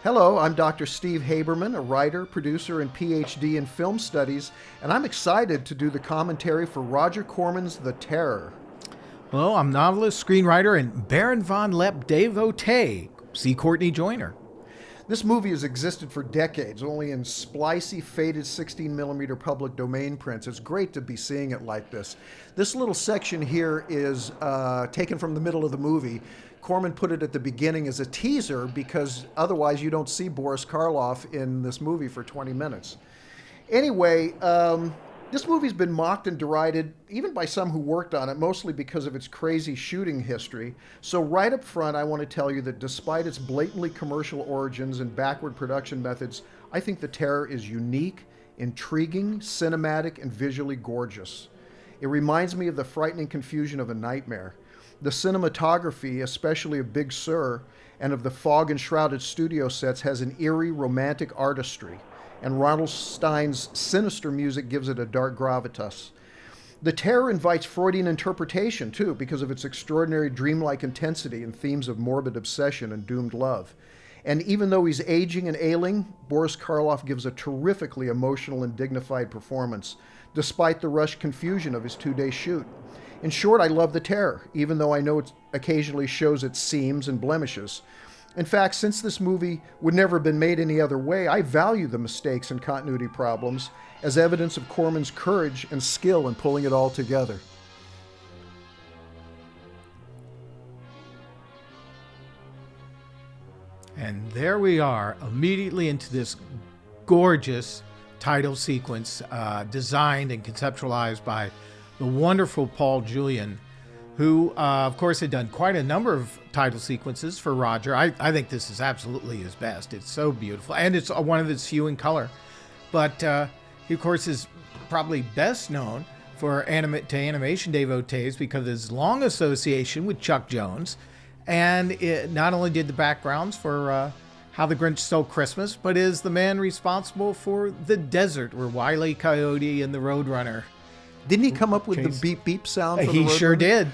Hello, I'm Dr. Steve Haberman, a writer, producer, and PhD in film studies, and I'm excited to do the commentary for Roger Corman's The Terror. Hello, I'm novelist, screenwriter, and Baron Von Leppe devotee. See Courtney Joyner. This movie has existed for decades, only in splicey, faded 16mm public domain prints. It's great to be seeing it like this. This little section here is taken from the middle of the movie. Corman put it at the beginning as a teaser because otherwise you don't see Boris Karloff in this movie for 20 minutes. Anyway, this movie's been mocked and derided, even by some who worked on it, mostly because of its crazy shooting history. So right up front, I want to tell you that despite its blatantly commercial origins and backward production methods, I think The Terror is unique, intriguing, cinematic, and visually gorgeous. It reminds me of the frightening confusion of a nightmare. The cinematography, especially of Big Sur, and of the fog-enshrouded studio sets has an eerie, romantic artistry, and Ronald Stein's sinister music gives it a dark gravitas. The Terror invites Freudian interpretation, too, because of its extraordinary dreamlike intensity and themes of morbid obsession and doomed love. And even though he's aging and ailing, Boris Karloff gives a terrifically emotional and dignified performance, despite the rushed confusion of his two-day shoot. In short, I love The Terror, even though I know it occasionally shows its seams and blemishes. In fact, since this movie would never have been made any other way, I value the mistakes and continuity problems as evidence of Corman's courage and skill in pulling it all together. And there we are, immediately into this gorgeous title sequence designed and conceptualized by the wonderful Paul Julian, who, of course, had done quite a number of title sequences for Roger. I think this is absolutely his best. It's so beautiful, and it's one of its few in color. But he, of course, is probably best known for animation devotees because of his long association with Chuck Jones. And it not only did the backgrounds for How the Grinch Stole Christmas, but is the man responsible for The Desert, where Wile E. Coyote and the Roadrunner. Didn't he come up with the beep beep sound? For he sure did.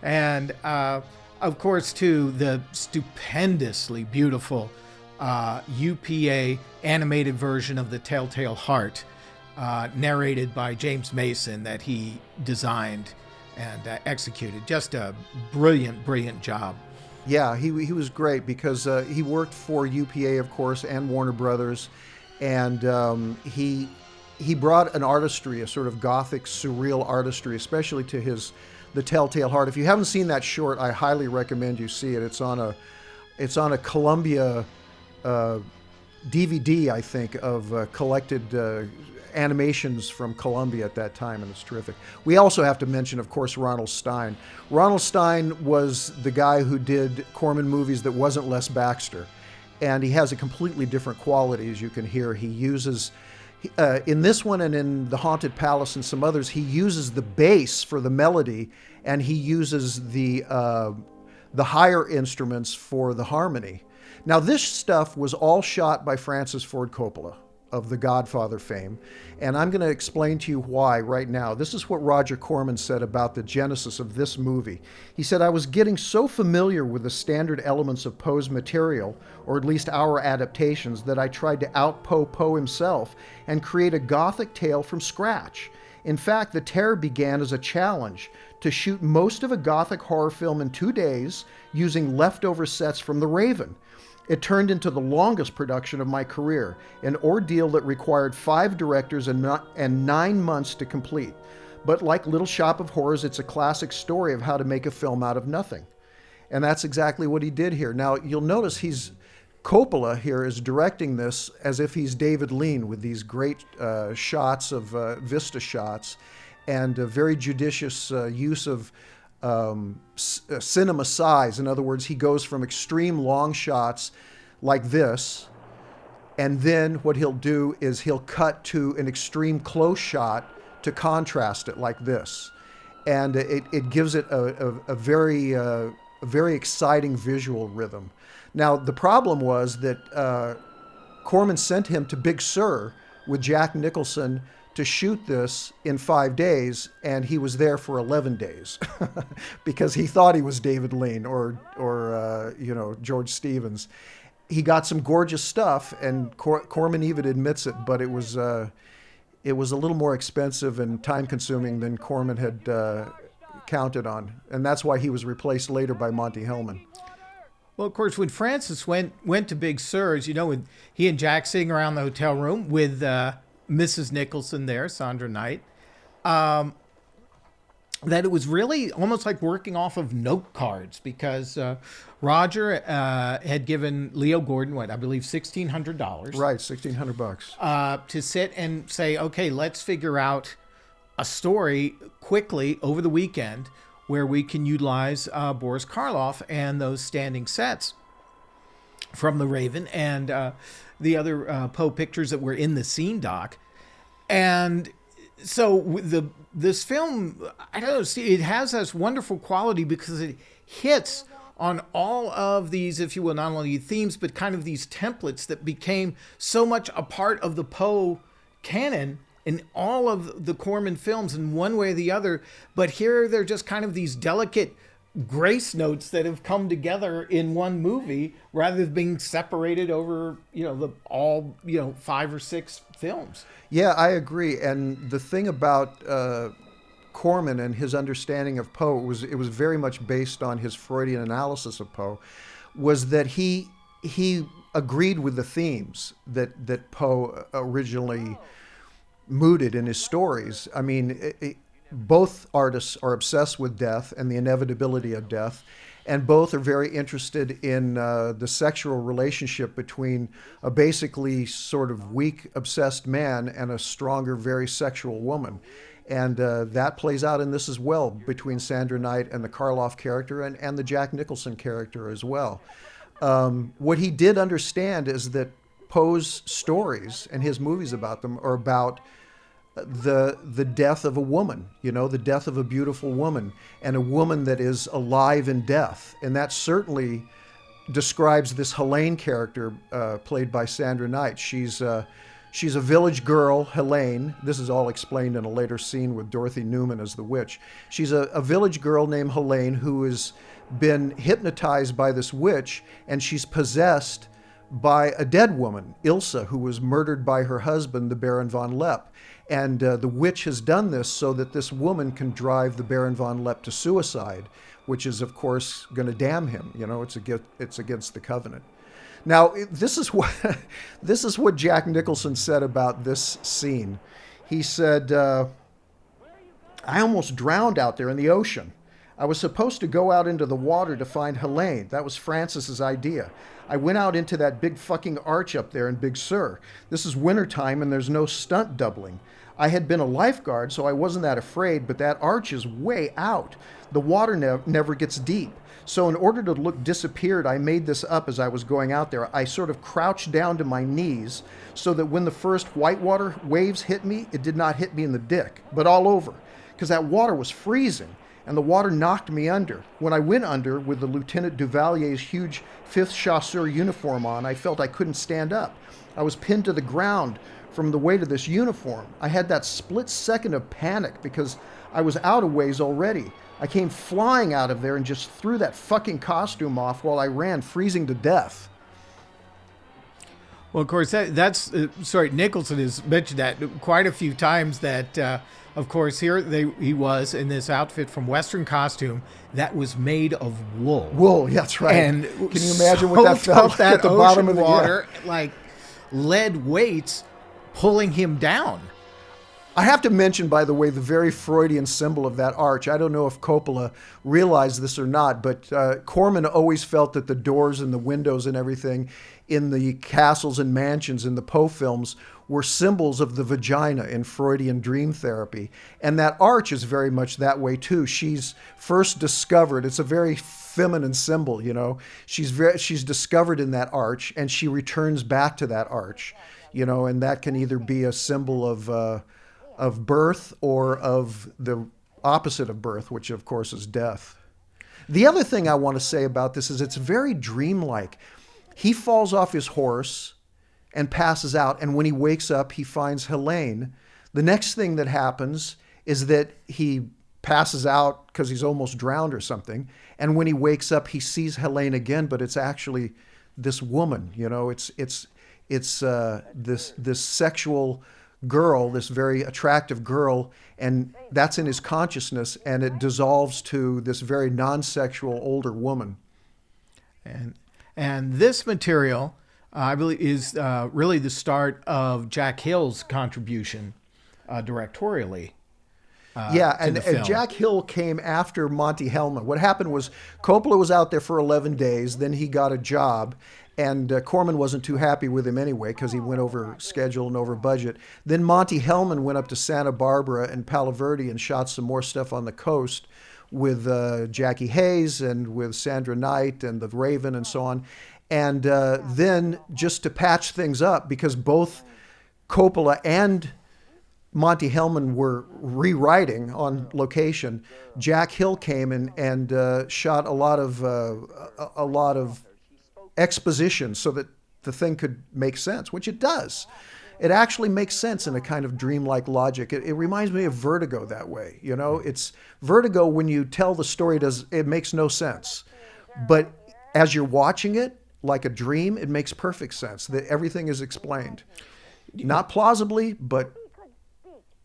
And of course, too, the stupendously beautiful UPA animated version of The Telltale Heart, narrated by James Mason, that he designed and executed. Just a brilliant, brilliant job. Yeah, he was great because he worked for UPA, of course, and Warner Brothers, and he brought an artistry, a sort of gothic, surreal artistry, especially to The Telltale Heart. If you haven't seen that short, I highly recommend you see it. It's on a Columbia DVD, I think, of collected animations from Columbia at that time, and it's terrific. We also have to mention, of course, Ronald Stein. Ronald Stein was the guy who did Corman movies that wasn't Les Baxter, and he has a completely different quality, as you can hear. He uses in this one and in The Haunted Palace and some others, he uses the bass for the melody, and he uses the higher instruments for the harmony. Now, this stuff was all shot by Francis Ford Coppola of the Godfather fame, and I'm going to explain to you why right now. This is what Roger Corman said about the genesis of this movie. He said, "I was getting so familiar with the standard elements of Poe's material, or at least our adaptations, that I tried to out-Poe Poe himself and create a Gothic tale from scratch. In fact, The Terror began as a challenge to shoot most of a Gothic horror film in 2 days using leftover sets from The Raven. It turned into the longest production of my career, an ordeal that required 5 directors and 9 months to complete. But like Little Shop of Horrors, it's a classic story of how to make a film out of nothing." And that's exactly what he did here. Now, you'll notice Coppola here is directing this as if he's David Lean, with these great shots of vista shots and a very judicious use of cinema size. In other words, he goes from extreme long shots like this, and then what he'll do is he'll cut to an extreme close shot to contrast it like this. And it gives it a very exciting visual rhythm. Now, the problem was that Corman sent him to Big Sur with Jack Nicholson to shoot this in 5 days, and he was there for 11 days because he thought he was David Lean or George Stevens. he got some gorgeous stuff, and Corman even admits it, but it was a little more expensive and time-consuming than Corman had counted on, and that's why he was replaced later by Monty Hellman. Well, of course, when Francis went to Big Sur's, with he and Jack sitting around the hotel room with Mrs. Nicholson there, Sandra Knight, that it was really almost like working off of note cards, because Roger had given Leo Gordon, I believe $1,600. Right, $1,600. To sit and say, okay, let's figure out a story quickly over the weekend where we can utilize Boris Karloff and those standing sets from The Raven and the other Poe pictures that were in the scene doc. And so this film, I don't know, it has this wonderful quality because it hits on all of these, if you will, not only themes, but kind of these templates that became so much a part of the Poe canon in all of the Corman films in one way or the other. But here they're just kind of these delicate grace notes that have come together in one movie rather than being separated over, all 5 or 6 films. Yeah, I agree. And the thing about Corman and his understanding of Poe it was very much based on his Freudian analysis of Poe, was that he agreed with the themes that Poe originally mooted in his stories. I mean, both artists are obsessed with death and the inevitability of death, and both are very interested in the sexual relationship between a basically sort of weak, obsessed man and a stronger, very sexual woman. And that plays out in this as well, between Sandra Knight and the Karloff character and the Jack Nicholson character as well. What he did understand is that Poe's stories and his movies about them are about the death of a woman, the death of a beautiful woman, and a woman that is alive in death. And that certainly describes this Helene character played by Sandra Knight. She's a village girl, Helene. This is all explained in a later scene with Dorothy Newman as the witch. She's a village girl named Helene who has been hypnotized by this witch, and she's possessed by a dead woman, Ilsa, who was murdered by her husband, the Baron Von Leppe. And the witch has done this so that this woman can drive the Baron Von Leppe to suicide, which is, of course, going to damn him. It's against the covenant. Now, this is what Jack Nicholson said about this scene. He said, "I almost drowned out there in the ocean. I was supposed to go out into the water to find Helene. That was Francis's idea. I went out into that big fucking arch up there in Big Sur. This is wintertime and there's no stunt doubling. I had been a lifeguard, so I wasn't that afraid, but that arch is way out. The water never gets deep. So in order to look disappeared, I made this up as I was going out there. I sort of crouched down to my knees so that when the first whitewater waves hit me, it did not hit me in the dick, but all over, because that water was freezing. And the water knocked me under. When I went under with the Lieutenant Duvalier's huge 5th Chasseur uniform on, I felt I couldn't stand up. I was pinned to the ground from the weight of this uniform. I had that split second of panic because I was out of ways already. I came flying out of there and just threw that fucking costume off while I ran, freezing to death." Well, of course, Nicholson has mentioned that quite a few times that... Of course, here he was in this outfit from Western costume that was made of wool. Wool, that's right. And can you imagine what that felt like at the bottom of the water, like lead weights pulling him down? I have to mention, by the way, the very Freudian symbol of that arch. I don't know if Coppola realized this or not, but Corman always felt that the doors and the windows and everything in the castles and mansions in the Poe films were symbols of the vagina in Freudian dream therapy. And that arch is very much that way too. She's first discovered, it's a very feminine symbol, she's discovered in that arch and she returns back to that arch, and that can either be a symbol of birth or of the opposite of birth, which of course is death. The other thing I want to say about this is it's very dreamlike. He falls off his horse and passes out, and when he wakes up, he finds Helene. The next thing that happens is that he passes out because he's almost drowned or something, and when he wakes up, he sees Helene again, but it's actually this woman. You know, it's this sexual girl, this very attractive girl, and that's in his consciousness, and it dissolves to this very non-sexual older woman. And this material, I believe, is really the start of Jack Hill's contribution directorially. And Jack Hill came after Monty Hellman. What happened was Coppola was out there for 11 days, then he got a job, and Corman wasn't too happy with him anyway because he went over schedule and over budget. Then Monty Hellman went up to Santa Barbara and Palo Verde and shot some more stuff on the coast with Jackie Hayes and with Sandra Knight and The Raven and so on. And then just to patch things up, because both Coppola and Monty Hellman were rewriting on location, Jack Hill came and shot a lot of exposition so that the thing could make sense, which it does. It actually makes sense in a kind of dreamlike logic. It reminds me of Vertigo that way. You know, it's Vertigo when you tell the story, it makes no sense. But as you're watching it, like a dream, it makes perfect sense. That everything is explained. Not plausibly, but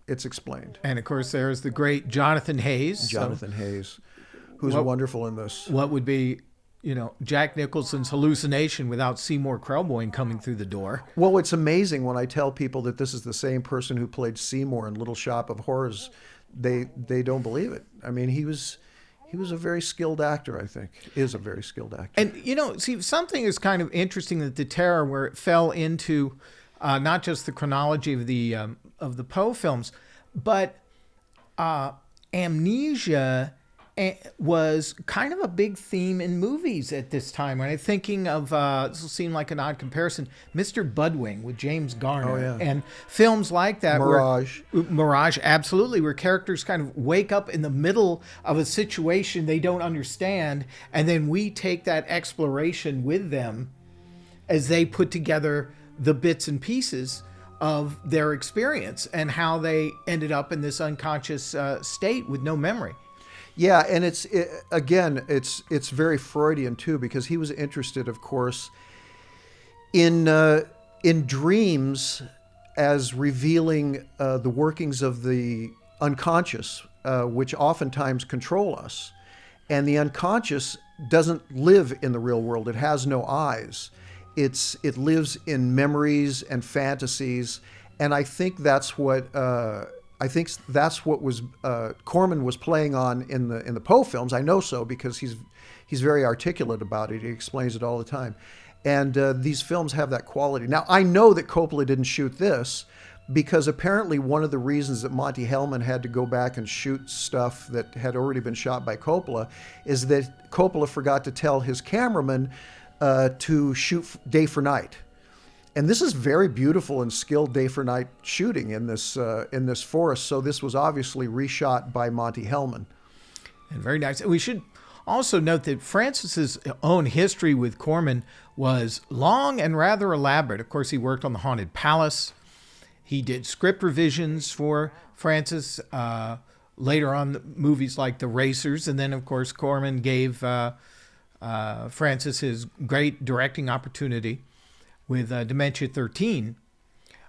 it's explained. And of course, there's the great Jonathan Hayes. Hayes, who's wonderful in this. What would be, Jack Nicholson's hallucination without Seymour Krelboyne coming through the door? Well, it's amazing when I tell people that this is the same person who played Seymour in Little Shop of Horrors. They don't believe it. I mean, he was a very skilled actor, I think. Is a very skilled actor. And, see, something is kind of interesting that the Terror, where it fell into not just the chronology of the Poe films, but amnesia was kind of a big theme in movies at this time. And I'm thinking of, this will seem like an odd comparison, Mr. Budwing with James Garner. And films like that. Mirage, absolutely, where characters kind of wake up in the middle of a situation they don't understand, and then we take that exploration with them as they put together the bits and pieces of their experience and how they ended up in this unconscious state with no memory. Yeah, and it's very Freudian too, because he was interested, of course, in dreams as revealing the workings of the unconscious, which oftentimes control us. And the unconscious doesn't live in the real world; it has no eyes. It lives in memories and fantasies, and I think that's what was Corman was playing on in the Poe films. I know so because he's very articulate about it. He explains it all the time, and these films have that quality. Now I know that Coppola didn't shoot this because apparently one of the reasons that Monty Hellman had to go back and shoot stuff that had already been shot by Coppola is that Coppola forgot to tell his cameraman to shoot day for night. And this is very beautiful and skilled day for night shooting in this forest. So this was obviously reshot by Monty Hellman. And very nice. And we should also note that Francis's own history with Corman was long and rather elaborate. Of course, he worked on The Haunted Palace. He did script revisions for Francis. Later on, movies like The Racers. And then, of course, Corman gave Francis his great directing opportunity with Dementia 13.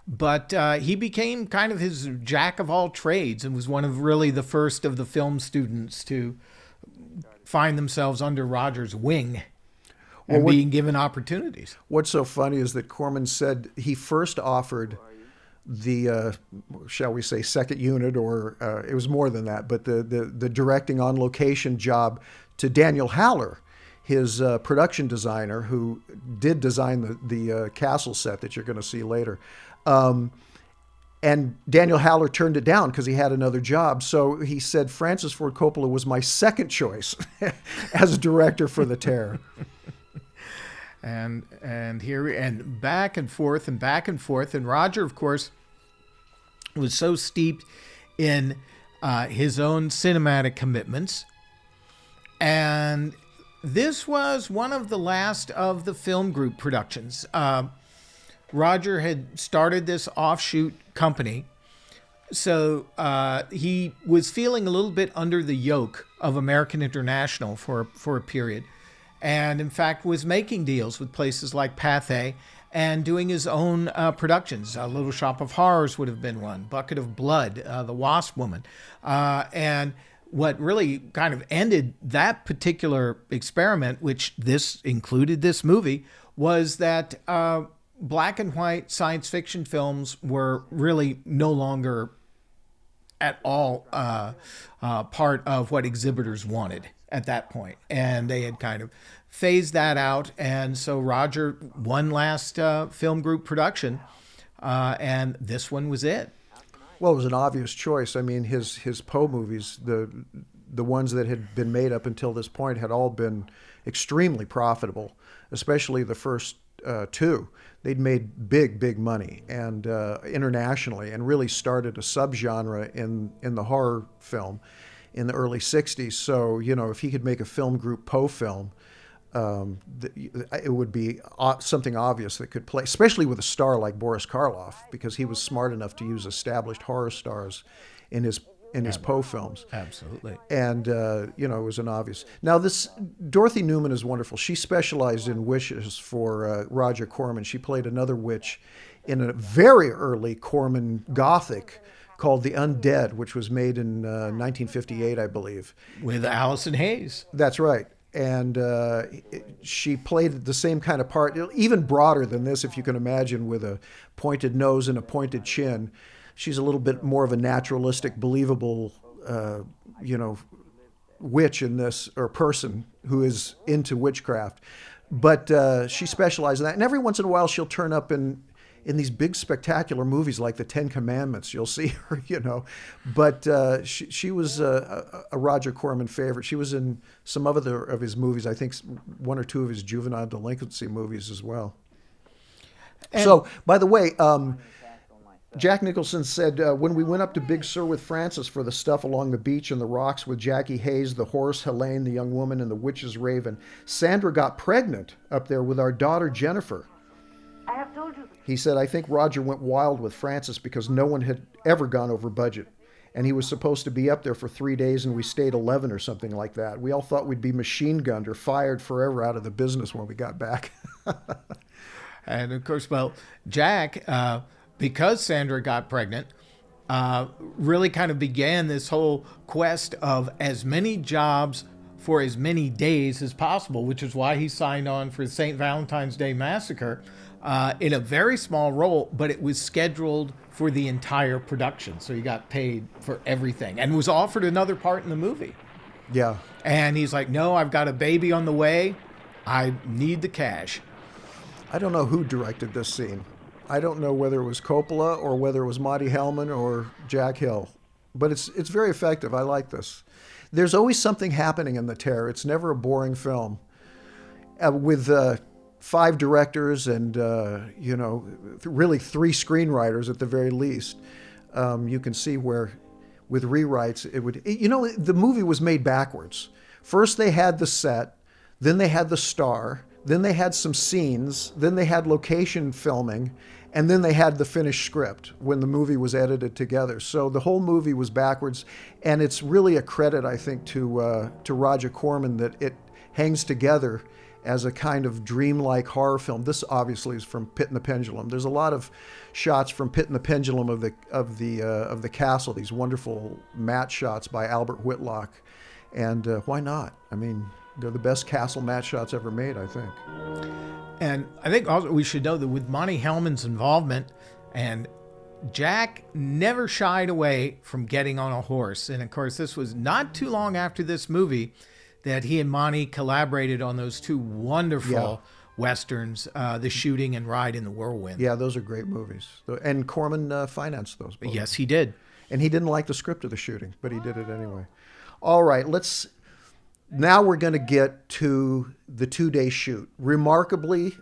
But he became kind of his jack of all trades and was one of really the first of the film students to find themselves under Roger's wing and being given opportunities. What's so funny is that Corman said he first offered the, shall we say, second unit, or it was more than that, but the directing on location job to Daniel Haller, his production designer, who did design the castle set that you're going to see later. And Daniel Haller turned it down because he had another job. So he said Francis Ford Coppola was my second choice as a director for The Terror. and back and forth. And Roger, of course, was so steeped in his own cinematic commitments. And this was one of the last of the film group productions. Roger had started this offshoot company, so he was feeling a little bit under the yoke of American International for a period, and in fact was making deals with places like Pathé and doing his own productions. Little Shop of Horrors would have been one, Bucket of Blood, The Wasp Woman. And what really kind of ended that particular experiment, which this included this movie, was that black and white science fiction films were really no longer at all part of what exhibitors wanted at that point. And they had kind of phased that out. And so Roger, one last film group production, and this one was it. Well, it was an obvious choice. I mean, his Poe movies, the ones that had been made up until this point, had all been extremely profitable, especially the first two. They'd made big money and internationally, and really started a subgenre in the horror film in the early 60s. So, you know, if he could make a film group Poe film, it would be something obvious that could play, especially with a star like Boris Karloff, because he was smart enough to use established horror stars in his Poe films. Absolutely. And, you know, it was an obvious. Now, this Dorothy Newman is wonderful. She specialized in witches for Roger Corman. She played another witch in a very early Corman Gothic called The Undead, which was made in 1958, I believe. With Allison Hayes. That's right. And she played the same kind of part, even broader than this, if you can imagine, with a pointed nose and a pointed chin. She's a little bit more of a naturalistic, believable, you know, witch in this, or person who is into witchcraft. But she specialized in that. And every once in a while, she'll turn up in these big, spectacular movies like The Ten Commandments. You'll see her, you know. But she was a Roger Corman favorite. She was in some other of his movies, I think one or two of his juvenile delinquency movies as well. And so, by the way, Jack Nicholson said, when we went up to Big Sur with Francis for the stuff along the beach and the rocks with Jackie Hayes, the horse, Helene, the young woman, and the witch's raven, Sandra got pregnant up there with our daughter Jennifer. I have told you. He said, I think Roger went wild with Francis because no one had ever gone over budget. And he was supposed to be up there for 3 days, and we stayed 11 or something like that. We all thought we'd be machine gunned or fired forever out of the business when we got back. And of course, well, Jack, because Sandra got pregnant, really kind of began this whole quest of as many jobs for as many days as possible, which is why he signed on for the St. Valentine's Day Massacre in a very small role, but it was scheduled for the entire production. So he got paid for everything and was offered another part in the movie. Yeah. And he's like, no, I've got a baby on the way. I need the cash. I don't know who directed this scene. I don't know whether it was Coppola or whether it was Monty Hellman or Jack Hill, but it's very effective. I like this. There's always something happening in The Terror. It's never a boring film. With 5 directors and, you know, really 3 screenwriters at the very least, you can see where with rewrites it would, you know, the movie was made backwards. First they had the set, then they had the star, then they had some scenes, then they had location filming, and then they had the finished script when the movie was edited together. So the whole movie was backwards, and it's really a credit, I think, to Roger Corman that it hangs together as a kind of dreamlike horror film. This obviously is from Pit and the Pendulum. There's a lot of shots from Pit and the Pendulum of the castle. These wonderful matte shots by Albert Whitlock, and why not? I mean, they're the best castle matte shots ever made, I think. And I think also we should know that with Monty Hellman's involvement, and Jack never shied away from getting on a horse. And of course, this was not too long after this movie that he and Monty collaborated on those 2 wonderful Westerns, The Shooting and Ride in the Whirlwind. Yeah, those are great movies. And Corman financed those both. Yes, he did. And he didn't like the script of The Shooting, but he did it anyway. All right, now we're going to get to the 2-day shoot. Remarkably,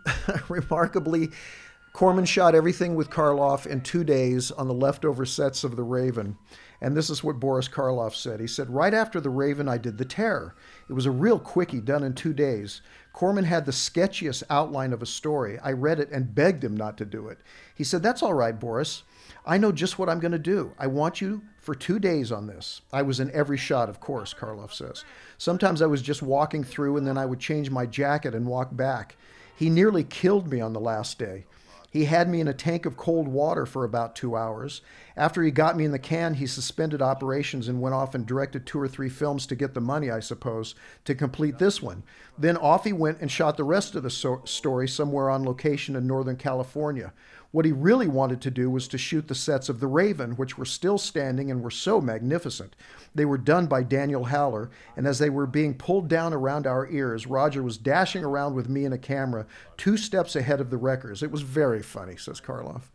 Corman shot everything with Karloff in 2 days on the leftover sets of The Raven. And this is what Boris Karloff said. He said, right after The Raven, I did The Terror. It was a real quickie done in 2 days. Corman had the sketchiest outline of a story. I read it and begged him not to do it. He said, that's all right, Boris. I know just what I'm going to do. I want you for 2 days on this. I was in every shot, of course, Karloff says. Sometimes I was just walking through and then I would change my jacket and walk back. He nearly killed me on the last day. He had me in a tank of cold water for about 2 hours. After he got me in the can, he suspended operations and went off and directed 2 or 3 films to get the money, I suppose, to complete this one. Then off he went and shot the rest of the story somewhere on location in Northern California. What he really wanted to do was to shoot the sets of The Raven, which were still standing and were so magnificent. They were done by Daniel Haller, and as they were being pulled down around our ears, Roger was dashing around with me and a camera 2 steps ahead of the wreckers. It was very funny, says Karloff.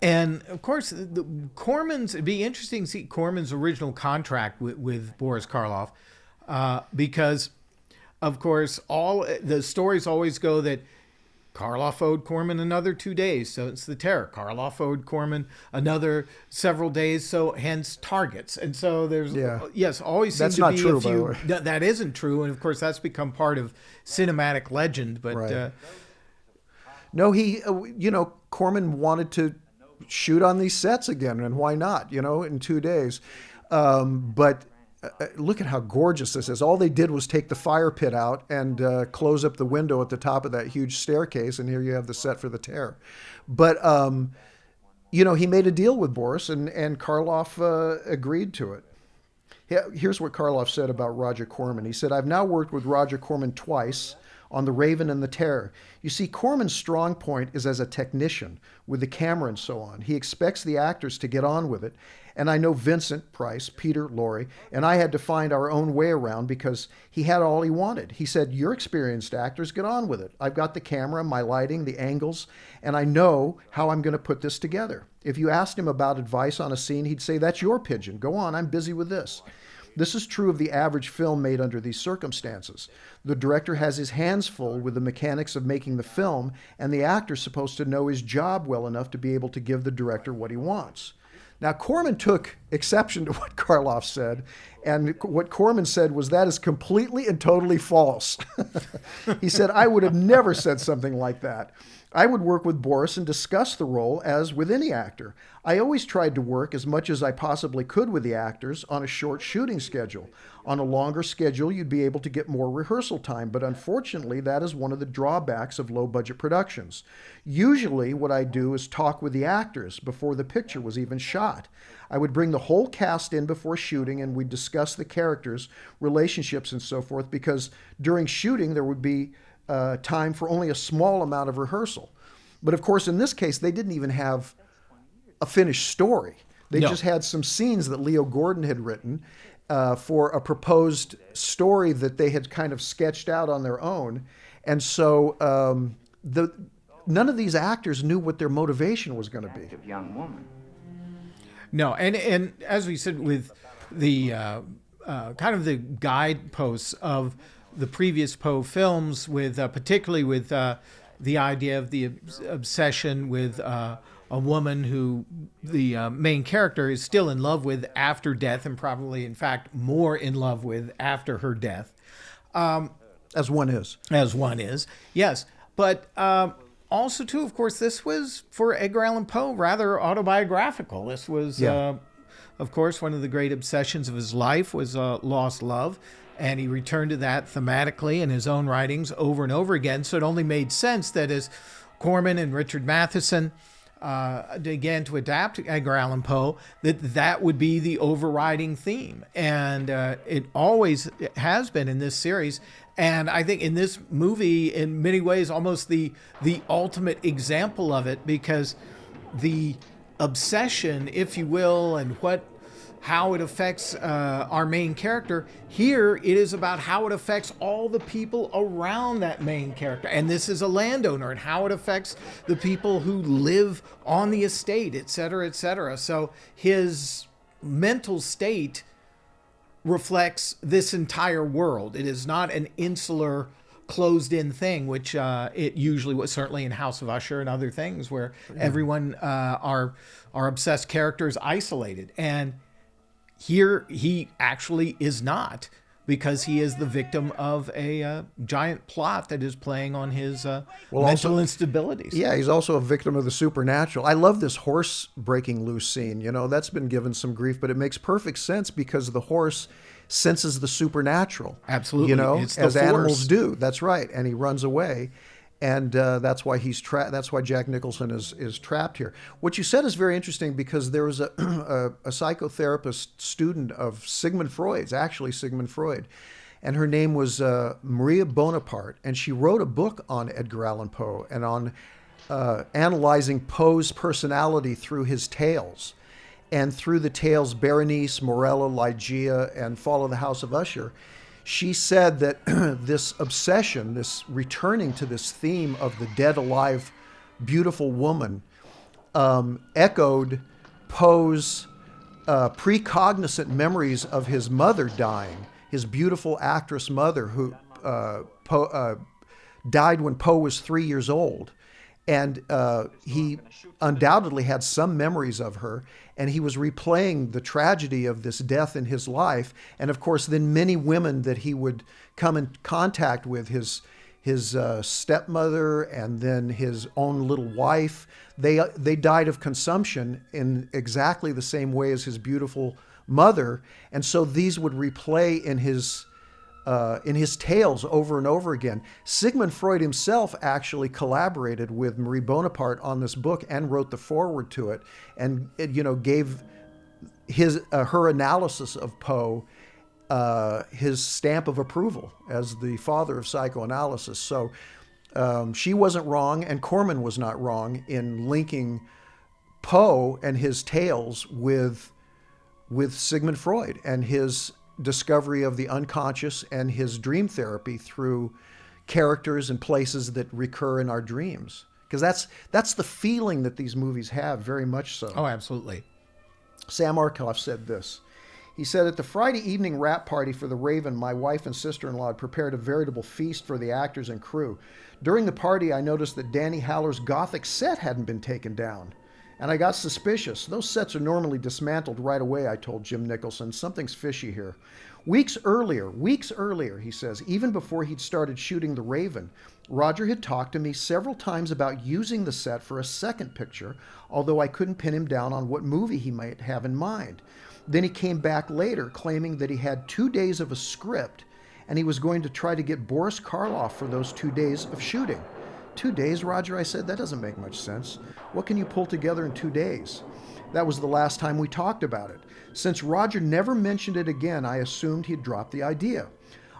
And of course, it'd be interesting to see Corman's original contract with Boris Karloff, because, of course, all the stories always go that Karloff owed Corman another 2 days, so it's the Terror. Karloff owed Corman another several days, so hence targets. And so there's, yes, always seems to be true, a few. by the way. That isn't true, and of course that's become part of cinematic legend. But right. No, Corman wanted to shoot on these sets again, and why not? In 2 days. But look at how gorgeous this is. All they did was take the fire pit out and close up the window at the top of that huge staircase, and here you have the set for the Terror. But, he made a deal with Boris, and Karloff agreed to it. Here's what Karloff said about Roger Corman. He said, "I've now worked with Roger Corman twice on The Raven and the Terror. You see, Corman's strong point is as a technician, with the camera and so on. He expects the actors to get on with it. And I know Vincent Price, Peter, Lorre, and I had to find our own way around because he had all he wanted. He said, you're experienced actors, get on with it. I've got the camera, my lighting, the angles, and I know how I'm going to put this together. If you asked him about advice on a scene, he'd say, that's your pigeon. Go on, I'm busy with this. This is true of the average film made under these circumstances. The director has his hands full with the mechanics of making the film, and the actor's supposed to know his job well enough to be able to give the director what he wants." Now, Corman took exception to what Karloff said, and what Corman said was that is completely and totally false. He said, I would have never said something like that. I would work with Boris and discuss the role as with any actor. I always tried to work as much as I possibly could with the actors on a short shooting schedule. On a longer schedule, you'd be able to get more rehearsal time, but unfortunately, that is one of the drawbacks of low-budget productions. Usually, what I do is talk with the actors before the picture was even shot. I would bring the whole cast in before shooting, and we'd discuss the characters, relationships, and so forth, because during shooting, there would be time for only a small amount of rehearsal. But of course, in this case, they didn't even have a finished story. They just had some scenes that Leo Gordon had written for a proposed story that they had kind of sketched out on their own. And so none of these actors knew what their motivation was going to be. Young woman. No, and as we said, with the kind of the guideposts of the previous Poe films, with particularly with the idea of the obsession with a woman who the main character is still in love with after death, and probably, in fact, more in love with after her death. As one is. As one is, yes. But also, too, of course, this was, for Edgar Allan Poe, rather autobiographical. This was, of course, one of the great obsessions of his life was lost love. And he returned to that thematically in his own writings over and over again. So it only made sense that as Corman and Richard Matheson began to adapt Edgar Allan Poe, that would be the overriding theme. And it always has been in this series. And I think in this movie, in many ways, almost the ultimate example of it, because the obsession, if you will, and how it affects our main character. Here, it is about how it affects all the people around that main character. And this is a landowner, and how it affects the people who live on the estate, et cetera, et cetera. So his mental state reflects this entire world. It is not an insular, closed-in thing, which it usually was, certainly in House of Usher and other things, where everyone, our obsessed character is isolated. And here, he actually is not. because he is the victim of a giant plot that is playing on his mental also- instabilities. Yeah, he's also a victim of the supernatural. I love this horse breaking loose scene. You know, that's been given some grief, but it makes perfect sense because the horse senses the supernatural. Absolutely. You know, It's the as animals force. do. That's right. And he runs away. And that's why he's that's why Jack Nicholson is trapped here. What you said is very interesting because there was a psychotherapist student of Sigmund Freud's, actually Sigmund Freud, and her name was Maria Bonaparte, and she wrote a book on Edgar Allan Poe and on analyzing Poe's personality through his tales, and through the tales Berenice, Morella, Ligeia, and Fall of the House of Usher. She said that this obsession, this returning to this theme of the dead, alive, beautiful woman, echoed Poe's precognizant memories of his mother dying, his beautiful actress mother who died when Poe was 3 years old. And he undoubtedly had some memories of her, and he was replaying the tragedy of this death in his life. And of course, then many women that he would come in contact with, his stepmother and then his own little wife, they died of consumption in exactly the same way as his beautiful mother. And so these would replay in his tales over and over again. Sigmund Freud himself actually collaborated with Marie Bonaparte on this book and wrote the foreword to it, and gave her analysis of Poe his stamp of approval as the father of psychoanalysis. So she wasn't wrong, and Corman was not wrong in linking Poe and his tales with Sigmund Freud and his discovery of the unconscious and his dream therapy through characters and places that recur in our dreams. Because that's the feeling that these movies have, very much so. Oh, absolutely. Sam Arkoff said this. He said, at the Friday evening wrap party for The Raven, my wife and sister-in-law had prepared a veritable feast for the actors and crew. During the party, I noticed that Danny Haller's Gothic set hadn't been taken down. And I got suspicious. Those sets are normally dismantled right away, I told Jim Nicholson. Something's fishy here. Weeks earlier, he says, even before he'd started shooting The Raven, Roger had talked to me several times about using the set for a second picture, although I couldn't pin him down on what movie he might have in mind. Then he came back later claiming that he had 2 days of a script and he was going to try to get Boris Karloff for those 2 days of shooting. 2 days, Roger, I said, that doesn't make much sense. What can you pull together in 2 days? That was the last time we talked about it. Since Roger never mentioned it again, I assumed he'd dropped the idea.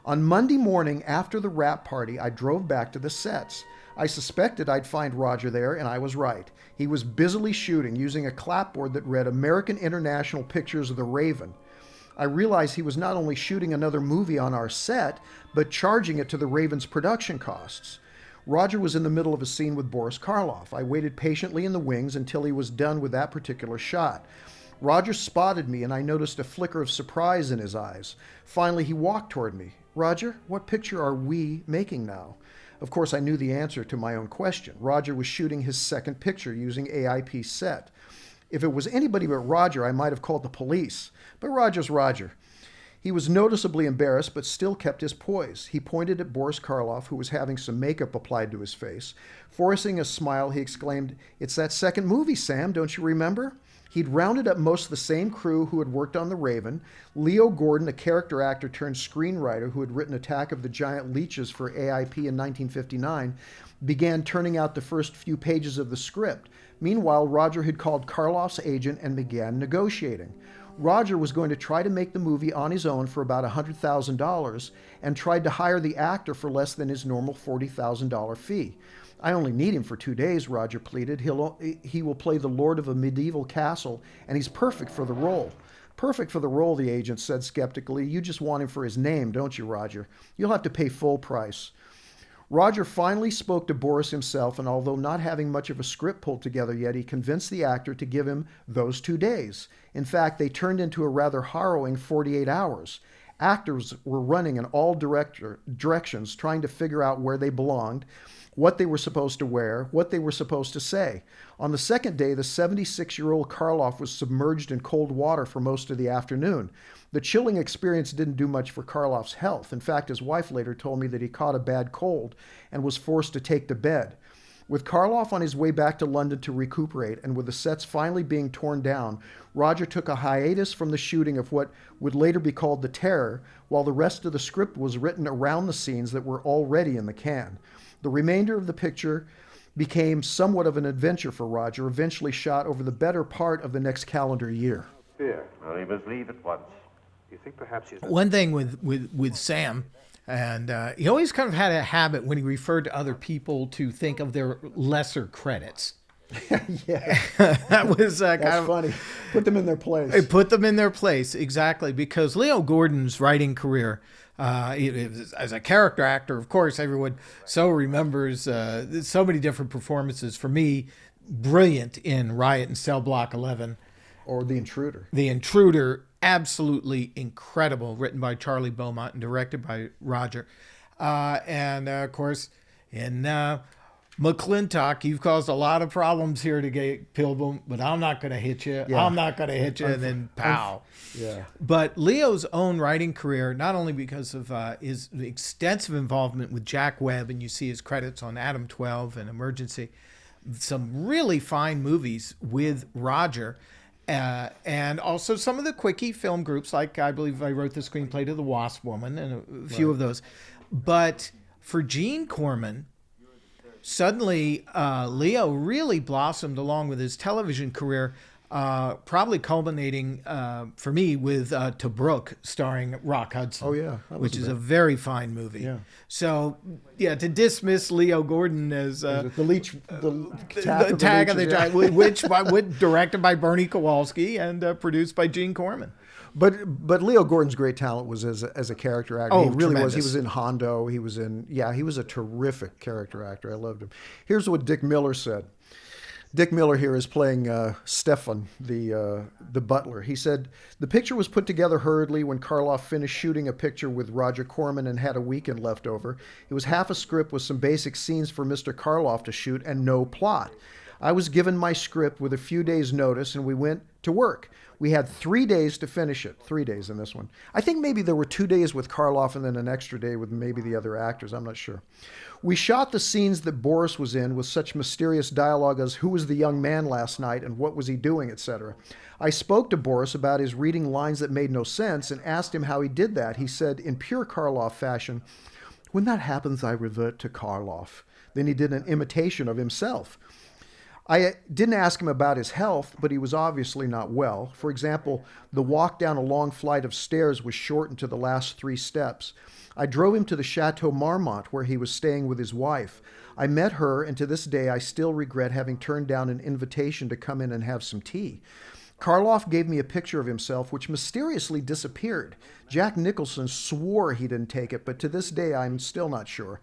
On Monday morning after the wrap party, I drove back to the sets. I suspected I'd find Roger there, and I was right. He was busily shooting, using a clapboard that read American International Pictures of the Raven. I realized he was not only shooting another movie on our set, but charging it to the Raven's production costs. Roger was in the middle of a scene with Boris Karloff. I waited patiently in the wings until he was done with that particular shot. Roger spotted me, and I noticed a flicker of surprise in his eyes. Finally, he walked toward me. Roger, what picture are we making now? Of course, I knew the answer to my own question. Roger was shooting his second picture using AIP set. If it was anybody but Roger, I might have called the police. But Roger's Roger. He was noticeably embarrassed, but still kept his poise. He pointed at Boris Karloff, who was having some makeup applied to his face. Forcing a smile, he exclaimed, "It's that second movie, Sam, don't you remember?" He'd rounded up most of the same crew who had worked on The Raven. Leo Gordon, a character actor turned screenwriter who had written Attack of the Giant Leeches for AIP in 1959, began turning out the first few pages of the script. Meanwhile, Roger had called Karloff's agent and began negotiating. Roger was going to try to make the movie on his own for about $100,000 and tried to hire the actor for less than his normal $40,000 fee. "I only need him for 2 days," Roger pleaded. He will play the lord of a medieval castle, and he's perfect for the role." "Perfect for the role," the agent said skeptically. "You just want him for his name, don't you, Roger? You'll have to pay full price." Roger finally spoke to Boris himself, and although not having much of a script pulled together yet, he convinced the actor to give him those 2 days. In fact, they turned into a rather harrowing 48 hours. Actors were running in all directions, trying to figure out where they belonged, what they were supposed to wear, what they were supposed to say. On the second day, the 76-year-old Karloff was submerged in cold water for most of the afternoon. The chilling experience didn't do much for Karloff's health. In fact, his wife later told me that he caught a bad cold and was forced to take to bed. With Karloff on his way back to London to recuperate, and with the sets finally being torn down, Roger took a hiatus from the shooting of what would later be called The Terror, while the rest of the script was written around the scenes that were already in the can. The remainder of the picture became somewhat of an adventure for Roger, eventually shot over the better part of the next calendar year. Well, he must leave at once. You think perhaps he's... One thing with Sam, and he always kind of had a habit when he referred to other people to think of their lesser credits. Yeah. That was kind That's of funny. Put them in their place. It put them in their place, exactly, because Leo Gordon's writing career, as a character actor, of course, everyone so remembers so many different performances. For me, brilliant in Riot in Cell Block 11. Or The Intruder. The Intruder, absolutely incredible, written by Charlie Beaumont and directed by Roger. And of course, in McClintock, you've caused a lot of problems here to get Pilgrim, but I'm not going to hit you. Yeah. I'm not going to hit you, and then pow. Yeah. But Leo's own writing career, not only because of his extensive involvement with Jack Webb, and you see his credits on Adam 12 and Emergency, some really fine movies with Roger, and also some of the quickie film groups, like I believe I wrote the screenplay to The Wasp Woman and a few of those. But for Gene Corman, suddenly Leo really blossomed along with his television career, probably culminating for me with Tobruk, starring Rock Hudson. Oh, yeah. Which is a very fine movie. Yeah. So, yeah, to dismiss Leo Gordon as the leech, the Tag of the Leeches, Giant, which directed by Bernie Kowalski and produced by Gene Corman. But Leo Gordon's great talent was as a character actor. Oh, He really was. tremendous. He was in Hondo. He was a terrific character actor. I loved him. Here's what Dick Miller said. Dick Miller here is playing Stefan, the butler. He said, "The picture was put together hurriedly when Karloff finished shooting a picture with Roger Corman and had a weekend left over. It was half a script with some basic scenes for Mr. Karloff to shoot and no plot. I was given my script with a few days' notice, and we went to work. We had 3 days to finish it. 3 days in this one. I think maybe there were 2 days with Karloff and then an extra day with maybe the other actors. I'm not sure. We shot the scenes that Boris was in with such mysterious dialogue as who was the young man last night and what was he doing, etc. I spoke to Boris about his reading lines that made no sense and asked him how he did that. He said, in pure Karloff fashion, 'When that happens, I revert to Karloff.' Then he did an imitation of himself. I didn't ask him about his health, but he was obviously not well. For example, the walk down a long flight of stairs was shortened to the last 3 steps. I drove him to the Chateau Marmont, where he was staying with his wife. I met her, and to this day I still regret having turned down an invitation to come in and have some tea. Karloff gave me a picture of himself, which mysteriously disappeared. Jack Nicholson swore he didn't take it, but to this day I'm still not sure.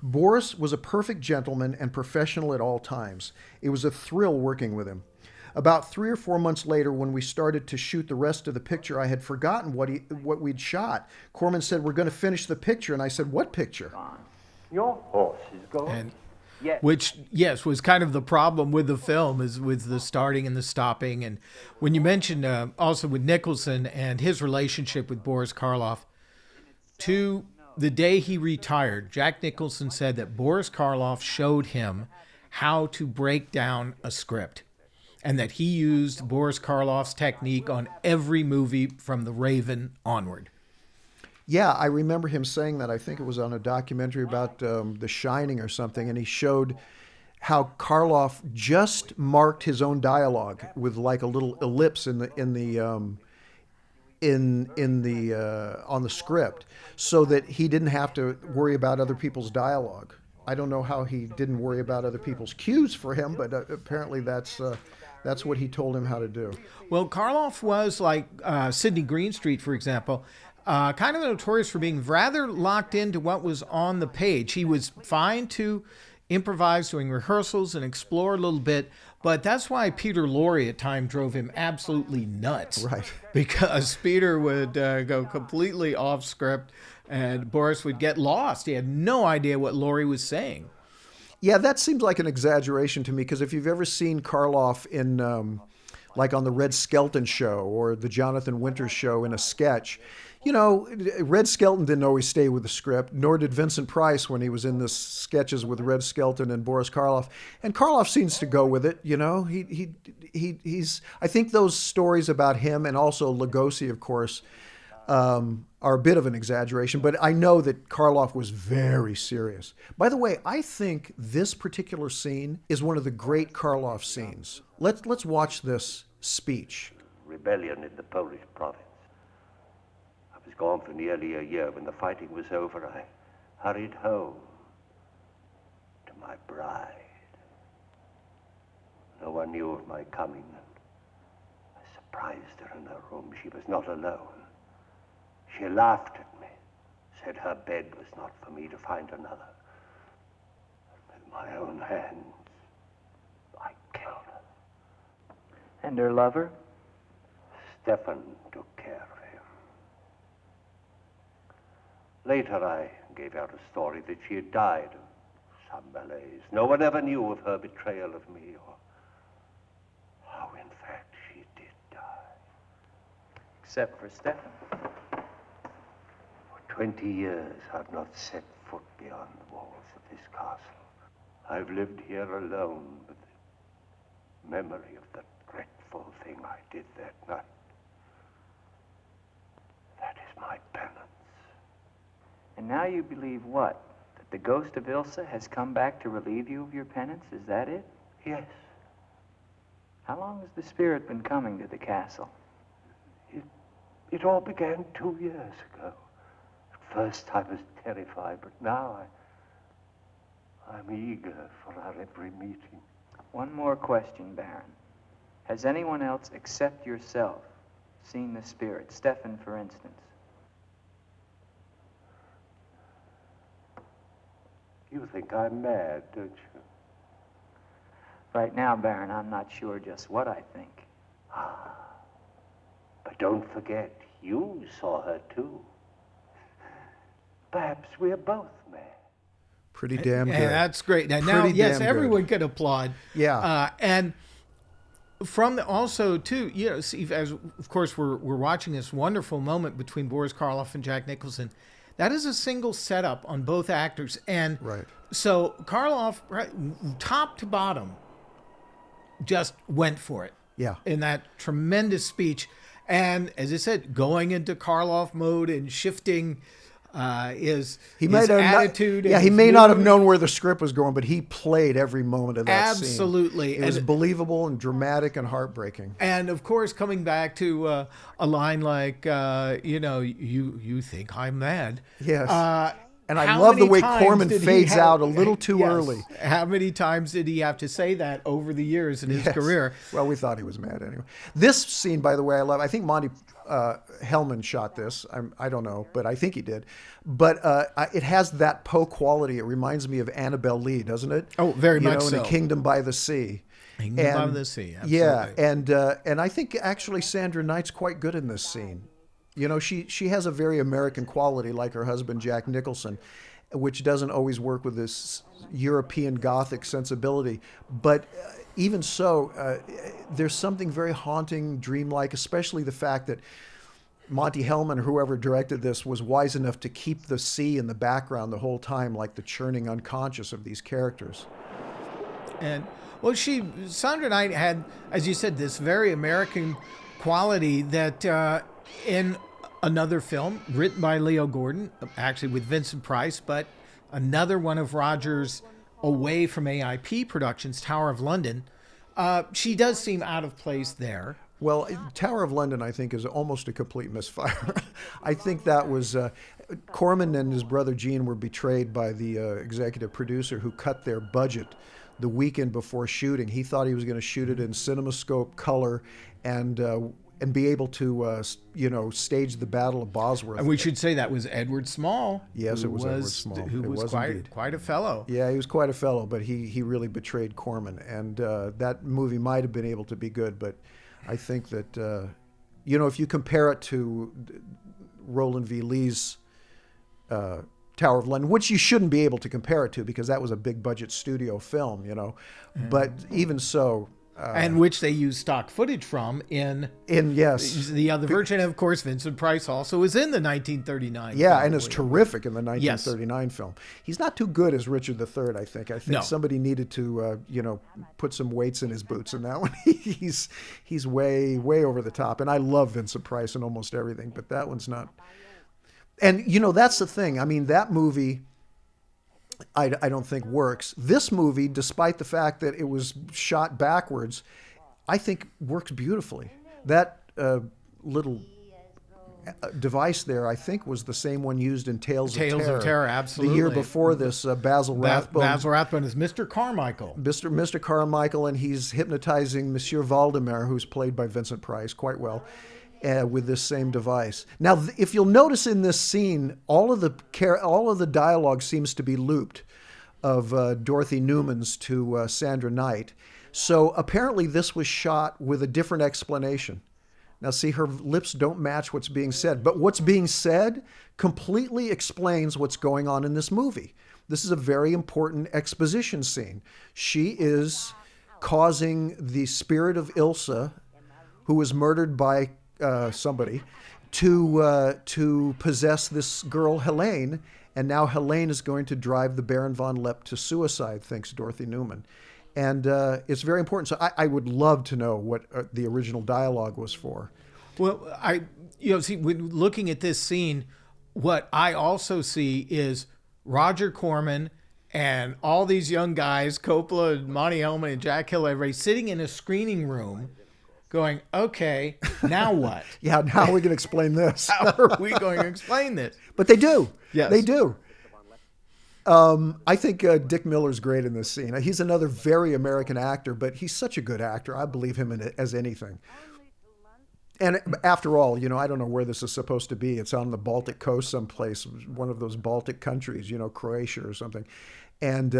Boris was a perfect gentleman and professional at all times. It was a thrill working with him. About 3 or 4 months later, when we started to shoot the rest of the picture, I had forgotten what we'd shot. Corman said, "We're going to finish the picture." And I said, "What picture?" Your horse is gone. And Yes. which, yes, was kind of the problem with the film, is with the starting and the stopping. And when you mentioned also with Nicholson and his relationship with Boris Karloff, to the day he retired, Jack Nicholson said that Boris Karloff showed him how to break down a script, and that he used Boris Karloff's technique on every movie from The Raven onward. Yeah, I remember him saying that. I think it was on a documentary about The Shining or something, and he showed how Karloff just marked his own dialogue with like a little ellipse on the script, so that he didn't have to worry about other people's dialogue. I don't know how he didn't worry about other people's cues for him, but apparently that's what he told him how to do. Well, Karloff was like Sidney Greenstreet, for example, kind of notorious for being rather locked into what was on the page. He was fine to improvise during rehearsals and explore a little bit, But that's why Peter Lorre at times drove him absolutely nuts. Right. Because Peter would go completely off script and Boris would get lost. He had no idea what Lorre was saying. Yeah, that seems like an exaggeration to me, because if you've ever seen Karloff in, like on the Red Skelton show or the Jonathan Winters show in a sketch, you know, Red Skelton didn't always stay with the script, nor did Vincent Price when he was in the sketches with Red Skelton and Boris Karloff. And Karloff seems to go with it, you know. He's. I think those stories about him and also Lugosi, of course, are a bit of an exaggeration. But I know that Karloff was very serious. By the way, I think this particular scene is one of the great Karloff scenes. Let's watch this speech. Rebellion in the Polish province. I was gone for nearly a year. When the fighting was over, I hurried home to my bride. No one knew of my coming, and I surprised her in her room. She was not alone. She laughed at me, said her bed was not for me, to find another. And with my own hands, I killed her. And her lover? Stefan took care of him. Later, I gave out a story that she had died of some malaise. No one ever knew of her betrayal of me, or how, in fact, she did die. Except for Stefan. For 20 years, I've not set foot beyond the walls of this castle. I've lived here alone with the memory of the dreadful thing I did that night. That is my penance. And now you believe what? That the ghost of Ilsa has come back to relieve you of your penance? Is that it? Yes. How long has the spirit been coming to the castle? It all began 2 years ago. At first I was terrified, but now I'm eager for our every meeting. One more question, Baron. Has anyone else except yourself seen the spirit? Stefan, for instance. You think I'm mad, don't you? Right now, Baron, I'm not sure just what I think. But don't forget, you saw her too. Perhaps we're both mad. Pretty damn good. And that's great. Now, Pretty yes, damn everyone good. could applaud. Yeah. And from the, also, too, you know, see, as of course we're watching this wonderful moment between Boris Karloff and Jack Nicholson. That is a single setup on both actors. And Right. so Karloff, right, top to bottom, just went for it. Yeah. In that tremendous speech. And as I said, going into Karloff mode and shifting his attitude. He may not have known where the script was going, but he played every moment of that scene. Absolutely. It was believable and dramatic and heartbreaking. And of course, coming back to a line like, you think I'm mad. Yes. And I How love the many way times Corman did he fades have- out a little too Yes. early. How many times did he have to say that over the years in his Yes. career? Well, we thought he was mad anyway. This scene, by the way, I love. I think Monty Hellman shot this. I don't know, but I think he did. But it has that Poe quality. It reminds me of Annabelle Lee, doesn't it? Oh, very much in so. A Kingdom by the Sea. Kingdom by the Sea, absolutely. Yeah, and I think actually Sandra Knight's quite good in this scene. You know, she has a very American quality, like her husband Jack Nicholson, which doesn't always work with this European Gothic sensibility. But even so, there's something very haunting, dreamlike, especially the fact that Monty Hellman, or whoever directed this, was wise enough to keep the sea in the background the whole time, like the churning unconscious of these characters. And, well, Sandra Knight had, as you said, this very American quality that in another film written by Leo Gordon, actually with Vincent Price, but another one of Roger's away from AIP productions, Tower of London, she does seem out of place there. Well, Tower of London, I think, is almost a complete misfire. I think that was Corman and his brother Gene were betrayed by the executive producer who cut their budget the weekend before shooting. He thought he was going to shoot it in CinemaScope color, and and be able to, stage the Battle of Bosworth. And we should say that was Edward Small. Yes, it was Edward Small. Who was quite a fellow. Yeah, he was quite a fellow, but he really betrayed Corman. And that movie might have been able to be good, but I think that, if you compare it to Roland V. Lee's Tower of London, which you shouldn't be able to compare it to because that was a big budget studio film, But even so... and which they use stock footage from in yes, the other version. Of course, Vincent Price also was in the 1939 Yeah, film. and is terrific in the 1939 film. He's not too good as Richard III, I think. I think somebody needed to, put some weights in his boots in that one. He's way, way over the top. And I love Vincent Price in almost everything, but that one's not... And, that's the thing. I mean, that movie, I don't think works. This movie, despite the fact that it was shot backwards, I think works beautifully. That little device there, I think, was the same one used in Tales of Terror. Absolutely. The year before this, Basil Rathbone. Basil Rathbone is Mr. Carmichael. Mr. Carmichael, and he's hypnotizing Monsieur Valdemar, who's played by Vincent Price quite well. With this same device. Now, if you'll notice in this scene, all of the dialogue seems to be looped of Dorothy Newman's to Sandra Knight. So apparently this was shot with a different explanation. Now, see, her lips don't match what's being said, but what's being said completely explains what's going on in this movie. This is a very important exposition scene. She is causing the spirit of Ilsa, who was murdered by somebody, to possess this girl Helene, and now Helene is going to drive the Baron Von Leppe to suicide, thinks Dorothy Newman. And it's very important. So I would love to know what the original dialogue was for. Well, when looking at this scene, what I also see is Roger Corman and all these young guys, Coppola and Monty Hellman and Jack Hill, everybody sitting in a screening room going, okay, now what? Yeah, how are we going to explain this? How are we going to explain this? But they do. Yes. They do. I think Dick Miller's great in this scene. He's another very American actor, but he's such a good actor. I believe him as anything. And after all, I don't know where this is supposed to be. It's on the Baltic coast someplace, one of those Baltic countries, Croatia or something. And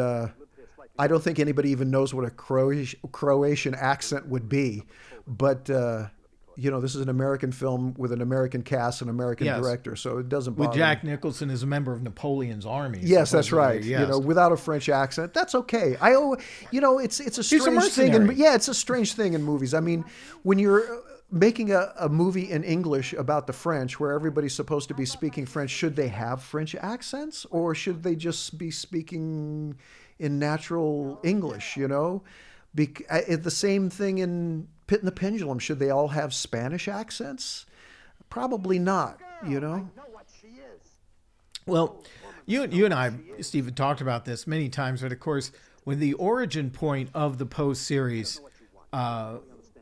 I don't think anybody even knows what a Croatian accent would be. But, this is an American film with an American cast and American director, so it doesn't bother With Jack Nicholson as a member of Napoleon's army. Yes, that's right. Yes. Without a French accent, that's okay. It's a strange thing. It's a strange thing in movies. I mean, when you're making a movie in English about the French, where everybody's supposed to be speaking French, should they have French accents, or should they just be speaking in natural English? The same thing in Pit and the Pendulum. Should they all have Spanish accents? Probably not, Well, you and I, Stephen, talked about this many times, but of course, when the origin point of the Poe series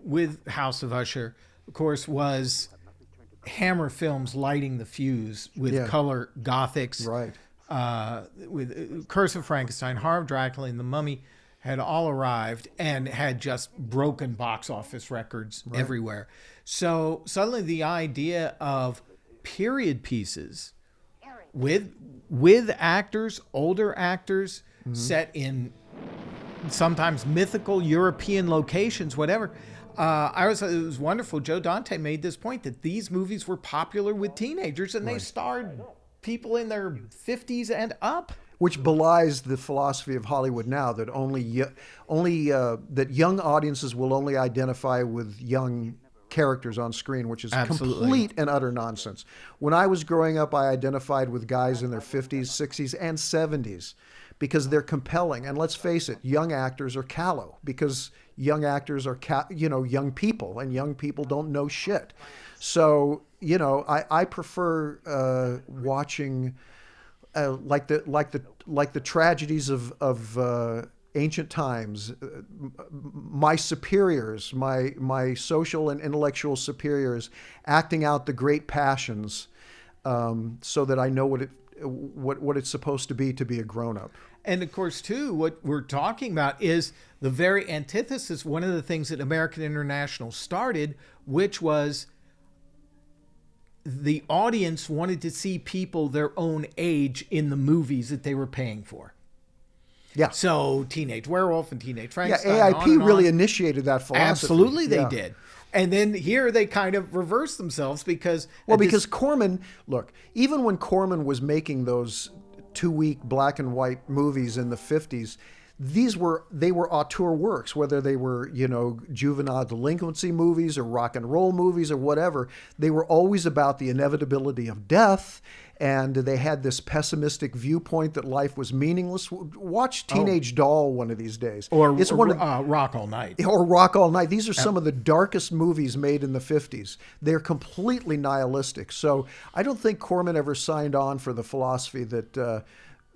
with House of Usher, of course, was Hammer Films lighting the fuse with color gothics. Right. With Curse of Frankenstein, Horror of Dracula, and The Mummy had all arrived and had just broken box office records everywhere. So suddenly the idea of period pieces with actors, older actors, set in sometimes mythical European locations, whatever. It was wonderful. Joe Dante made this point that these movies were popular with teenagers, and they starred people in their 50s and up. Which belies the philosophy of Hollywood now, that that young audiences will only identify with young characters on screen, which is complete and utter nonsense. When I was growing up, I identified with guys in their 50s, 60s, and 70s because they're compelling. And let's face it, young actors are callow because young actors are young people, and young people don't know shit. So I prefer watching. Like the tragedies of ancient times, my superiors, my social and intellectual superiors, acting out the great passions, so that I know what it's supposed to be a grown up. And of course, too, what we're talking about is the very antithesis, one of the things that American International started, which was the audience wanted to see people their own age in the movies that they were paying for. Yeah. So Teenage Werewolf and Teenage Frankenstein. Yeah, AIP really on. initiated that philosophy. Absolutely, they did. And then here they kind of reversed themselves because... Well, because Corman, look, even when Corman was making those 2-week black and white movies in the 50s, they were auteur works, whether they were, juvenile delinquency movies or rock and roll movies or whatever. They were always about the inevitability of death, and they had this pessimistic viewpoint that life was meaningless. Watch Teenage Doll one of these days. Or Rock All Night. Or Rock All Night. These are some of the darkest movies made in the 50s. They're completely nihilistic. So I don't think Corman ever signed on for the philosophy that,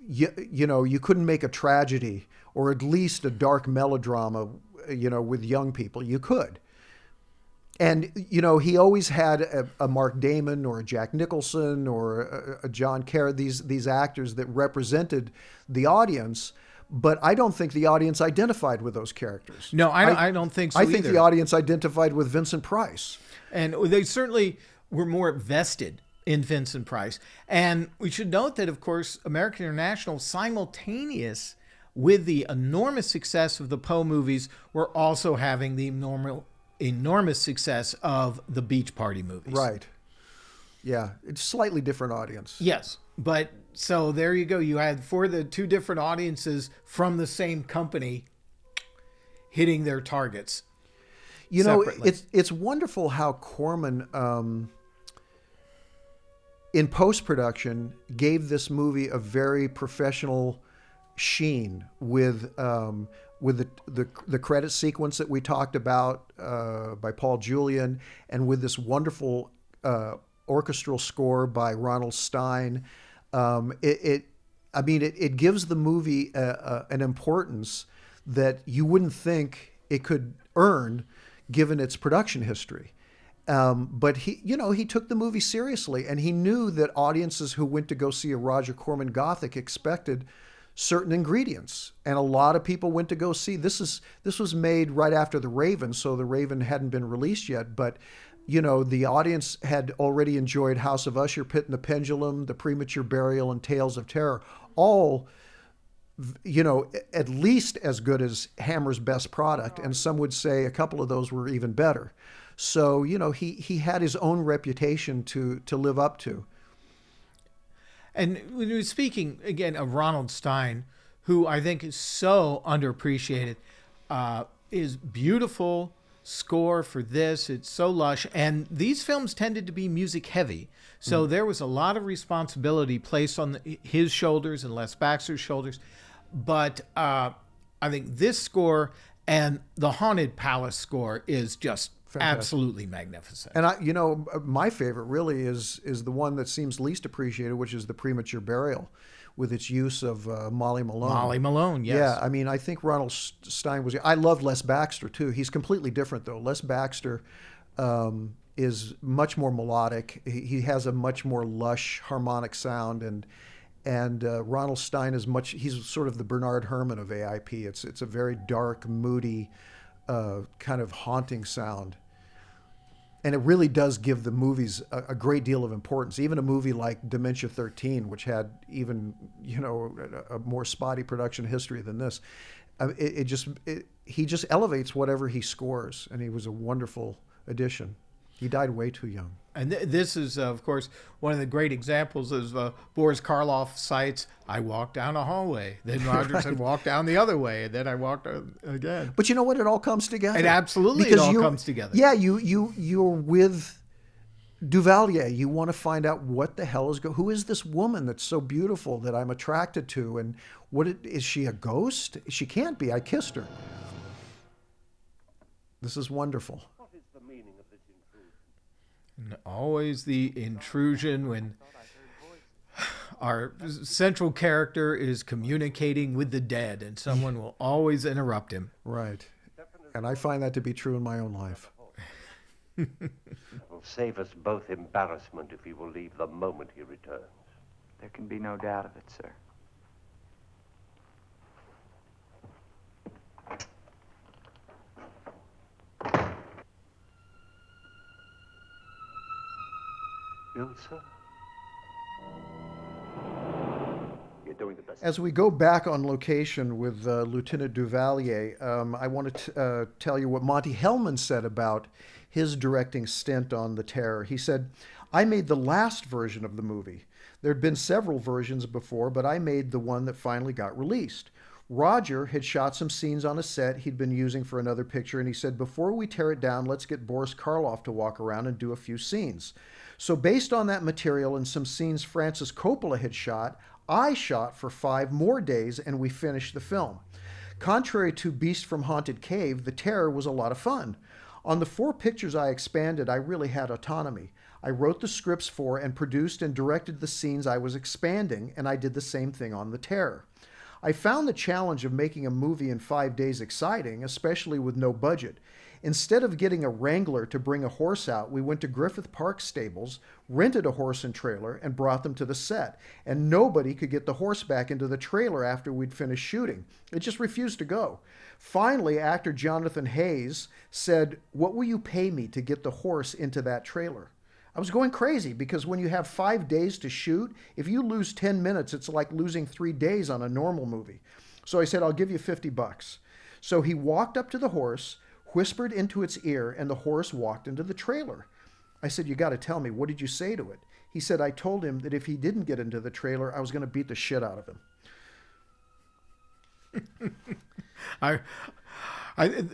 you couldn't make a tragedy or at least a dark melodrama, with young people. You could. And, he always had a Mark Damon or a Jack Nicholson or a John Kerr, these actors that represented the audience. But I don't think the audience identified with those characters. No, I don't think so I think either. the audience identified with Vincent Price. And they certainly were more vested in Vincent Price. And we should note that, of course, American International, simultaneous with the enormous success of the Poe movies, were also having the enormous success of the Beach Party movies. Right. Yeah. It's a slightly different audience. Yes. But so there you go. You had for the two different audiences from the same company hitting their targets. Separately. It's wonderful how Corman, in post-production, gave this movie a very professional sheen with the credit sequence that we talked about by Paul Julian, and with this wonderful orchestral score by Ronald Stein. It gives the movie an importance that you wouldn't think it could earn given its production history. But he took the movie seriously, and he knew that audiences who went to go see a Roger Corman Gothic expected certain ingredients, and a lot of people went to go see this was made right after The Raven, so The Raven hadn't been released yet, but the audience had already enjoyed House of Usher, Pit and the Pendulum, The Premature Burial, and Tales of Terror, all at least as good as Hammer's best product, and some would say a couple of those were even better. So he had his own reputation to live up to. And when we were speaking, again, of Ronald Stein, who I think is so underappreciated, his beautiful score for this, it's so lush. And these films tended to be music heavy. So there was a lot of responsibility placed on his shoulders and Les Baxter's shoulders. But I think this score and the Haunted Palace score is just fantastic. Absolutely magnificent. And my favorite really is the one that seems least appreciated, which is The Premature Burial, with its use of Molly Malone. Molly Malone, yes. Yeah, I think Ronald Stein was... I love Les Baxter, too. He's completely different, though. Les Baxter is much more melodic. He has a much more lush harmonic sound, and Ronald Stein is he's sort of the Bernard Herrmann of AIP. It's a very dark, moody, kind of haunting sound. And it really does give the movies a great deal of importance. Even a movie like Dementia 13, which had even, a more spotty production history than this, he just elevates whatever he scores, and he was a wonderful addition. He died way too young. And this is, of course, one of the great examples of Boris Karloff cites, I walked down a hallway. Then Roger said, walk down the other way. And then I walked again. But you know what? It all comes together. And absolutely it all comes together. Yeah, you're with Duvalier. You want to find out what the hell who is this woman that's so beautiful that I'm attracted to? And is she a ghost? She can't be. I kissed her. This is wonderful. And always the intrusion when our central character is communicating with the dead, and someone will always interrupt him. Right. And I find that to be true in my own life. It will save us both embarrassment if he will leave the moment he returns. There can be no doubt of it, sir. Ilsa? You're doing the best. As we go back on location with Lieutenant Duvalier, I want to tell you what Monty Hellman said about his directing stint on The Terror. He said, "I made the last version of the movie. There'd been several versions before, but I made the one that finally got released. Roger had shot some scenes on a set he'd been using for another picture, and he said, before we tear it down, let's get Boris Karloff to walk around and do a few scenes. So based on that material and some scenes Francis Coppola had shot, I shot for 5 more days, and we finished the film. Contrary to Beast from Haunted Cave, The Terror was a lot of fun. On the 4 pictures I expanded, I really had autonomy. I wrote the scripts for and produced and directed the scenes I was expanding, and I did the same thing on The Terror. I found the challenge of making a movie in 5 days exciting, especially with no budget. Instead of getting a wrangler to bring a horse out, we went to Griffith Park stables, rented a horse and trailer, and brought them to the set. And nobody could get the horse back into the trailer after we'd finished shooting. It just refused to go. Finally, actor Jonathan Hayes said, "What will you pay me to get the horse into that trailer?" I was going crazy because when you have 5 days to shoot, if you lose 10 minutes, it's like losing 3 days on a normal movie. So I said, "I'll give you $50. So he walked up to the horse, whispered into its ear, and the horse walked into the trailer. I said, "You got to tell me, what did you say to it?" He said, "I told him that if he didn't get into the trailer, I was going to beat the shit out of him."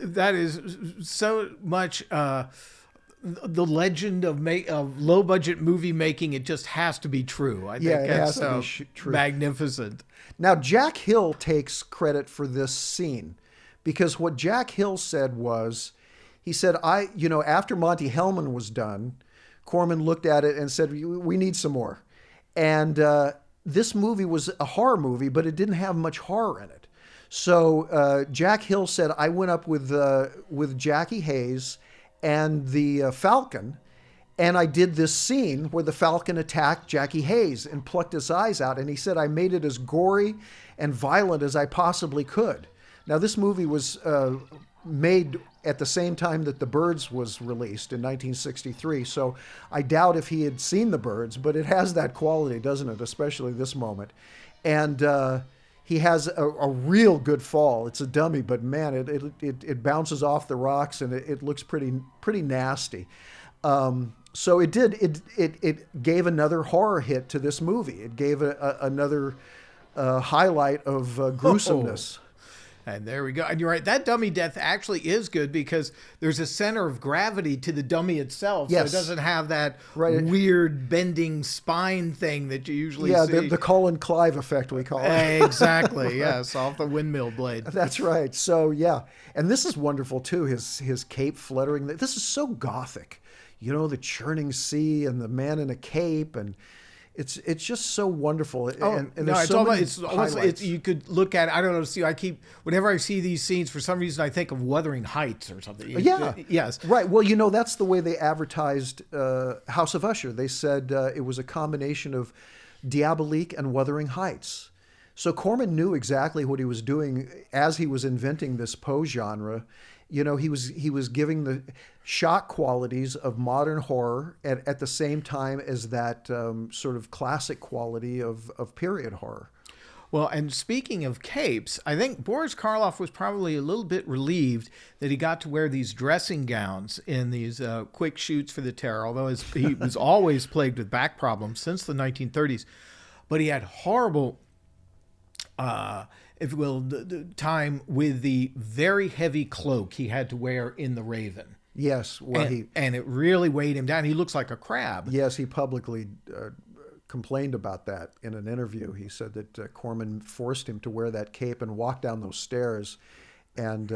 That is so much the legend of low budget movie making. It just has to be true. I think it that's has to be true. Magnificent. Now, Jack Hill takes credit for this scene because what Jack Hill said was, he said, after Monty Hellman was done, Corman looked at it and said, "We need some more." And this movie was a horror movie, but it didn't have much horror in it. So Jack Hill said, "I went up with Jackie Hayes and the Falcon, and I did this scene where the Falcon attacked Jackie Hayes and plucked his eyes out." And he said, "I made it as gory and violent as I possibly could." Now, this movie was made at the same time that The Birds was released in 1963, so I doubt if he had seen The Birds, but it has that quality, doesn't it? Especially this moment. And he has a real good fall. It's a dummy, but man, it bounces off the rocks and it looks pretty nasty. So it gave another horror hit to this movie. It gave another highlight of gruesomeness. And there we go. And you're right. That dummy death actually is good because there's a center of gravity to the dummy itself. Yes. So it doesn't have that weird bending spine thing that you usually see. Yeah, the Colin Clive effect, we call it. Exactly. Yes, off the windmill blade. That's right. So, yeah. And this is wonderful, too, his cape fluttering. This is so gothic. The churning sea and the man in a cape, and it's just so wonderful. And there's so many highlights. You could look at it. I don't know. Whenever I see these scenes, for some reason, I think of Wuthering Heights or something. Yeah. Yes. Right. Well, that's the way they advertised House of Usher. They said it was a combination of Diabolique and Wuthering Heights. So Corman knew exactly what he was doing as he was inventing this Poe genre. He was giving the shock qualities of modern horror at the same time as that sort of classic quality of period horror. Well, and speaking of capes, I think Boris Karloff was probably a little bit relieved that he got to wear these dressing gowns in these quick shoots for The Terror, although he was always plagued with back problems since the 1930s. But he had horrible if you will, the time with the very heavy cloak he had to wear in The Raven. Yes. Well, and it really weighed him down. He looks like a crab. Yes, he publicly complained about that in an interview. He said that Corman forced him to wear that cape and walk down those stairs. And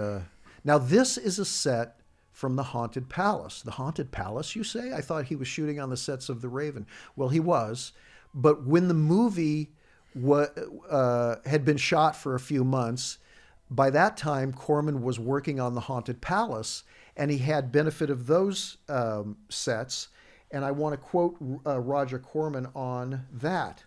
now this is a set from The Haunted Palace. The Haunted Palace, you say? I thought he was shooting on the sets of The Raven. Well, he was. But when the movie had been shot for a few months, by that time, Corman was working on The Haunted Palace, and he had benefit of those sets. And I want to quote Roger Corman on that.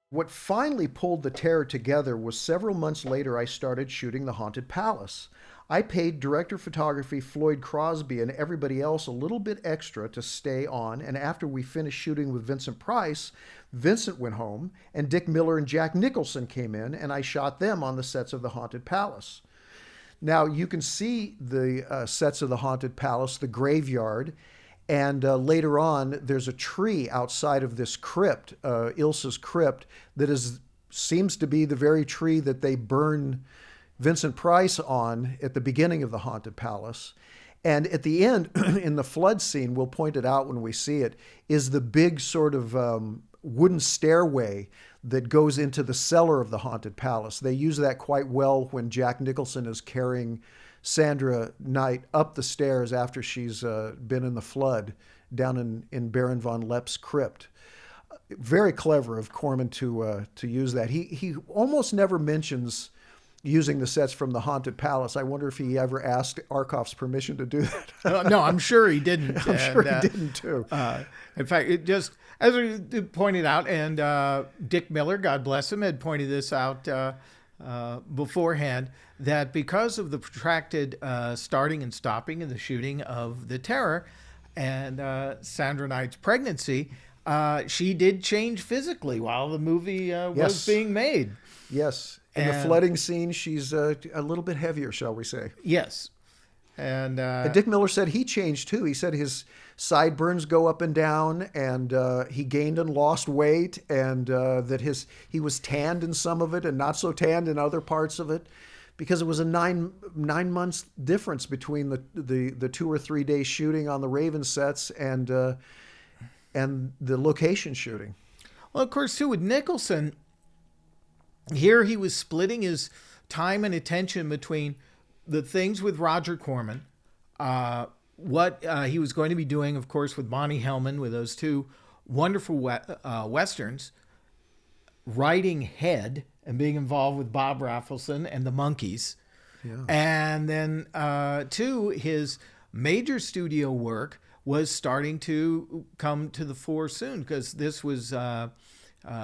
"What finally pulled The Terror together was several months later I started shooting The Haunted Palace. I paid director of photography Floyd Crosby and everybody else a little bit extra to stay on, and after we finished shooting with Vincent Price, Vincent went home, and Dick Miller and Jack Nicholson came in, and I shot them on the sets of The Haunted Palace. Now, you can see the sets of The Haunted Palace, the graveyard, and later on, there's a tree outside of this crypt, Ilsa's crypt, that seems to be the very tree that they burn Vincent Price on at the beginning of The Haunted Palace. And at the end, in the flood scene, we'll point it out when we see it, is the big sort of wooden stairway that goes into the cellar of the Haunted Palace. They use that quite well when Jack Nicholson is carrying Sandra Knight up the stairs after she's been in the flood down in Baron Von Leppe's crypt. Very clever of Corman to use that. He almost never mentions using the sets from the Haunted Palace. I wonder if he ever asked Arkoff's permission to do that. No, I'm sure he didn't. I'm sure he didn't too. In fact, it just, as we pointed out, and Dick Miller, God bless him, had pointed this out beforehand, that because of the protracted starting and stopping in the shooting of The Terror and Sandra Knight's pregnancy, she did change physically while the movie was being made. Yes. In the flooding scene, she's a little bit heavier, shall we say. Yes. And Dick Miller said he changed too. He said his sideburns go up and down, and he gained and lost weight, and that he was tanned in some of it and not so tanned in other parts of it, because it was a nine months difference between the 2 or 3 days shooting on the Raven sets and the location shooting. Well, of course, too, with Nicholson, here he was splitting his time and attention between the things with Roger Corman, what he was going to be doing, of course, with Bonnie Hellman, with those two wonderful Westerns, writing Head and being involved with Bob Rafelson and the Monkees. Yeah. And then, too, his major studio work was starting to come to the fore soon, because this was...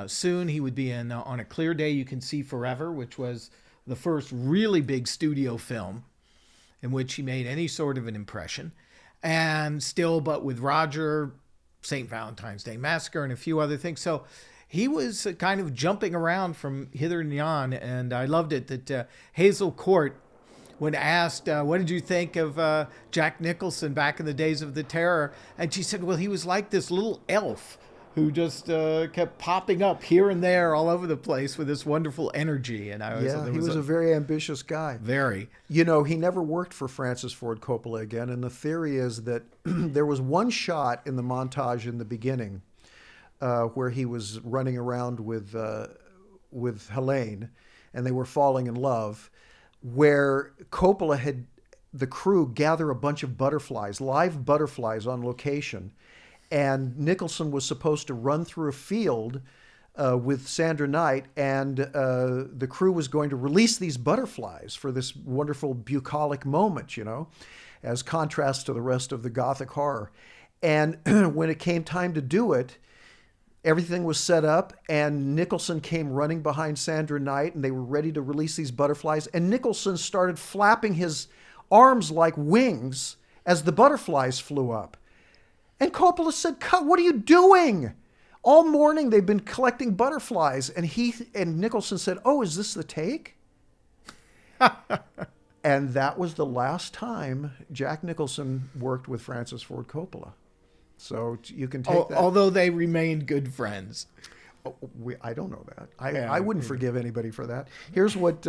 soon he would be in On a Clear Day You Can See Forever, which was the first really big studio film in which he made any sort of an impression. And still, but with Roger, St. Valentine's Day Massacre, and a few other things. So he was kind of jumping around from hither and yon, and I loved it that Hazel Court, when asked, what did you think of Jack Nicholson back in the days of The Terror? And she said, well, he was like this little elf who just kept popping up here and there all over the place with this wonderful energy. And he was a very ambitious guy. Very. You know, he never worked for Francis Ford Coppola again, and the theory is that there was one shot in the montage in the beginning where he was running around with Helene, and they were falling in love, where Coppola had the crew gather a bunch of butterflies, live butterflies on location, and Nicholson was supposed to run through a field with Sandra Knight, and the crew was going to release these butterflies for this wonderful bucolic moment, you know, as contrast to the rest of the Gothic horror. And when it came time to do it, everything was set up, and Nicholson came running behind Sandra Knight, and they were ready to release these butterflies, and Nicholson started flapping his arms like wings as the butterflies flew up. And Coppola said, "Cut! What are you doing?" All morning they've been collecting butterflies. And Nicholson said, "Oh, is this the take?" And that was the last time Jack Nicholson worked with Francis Ford Coppola. So you can take that. Although they remained good friends. I don't know that. I wouldn't forgive anybody for that. Here's what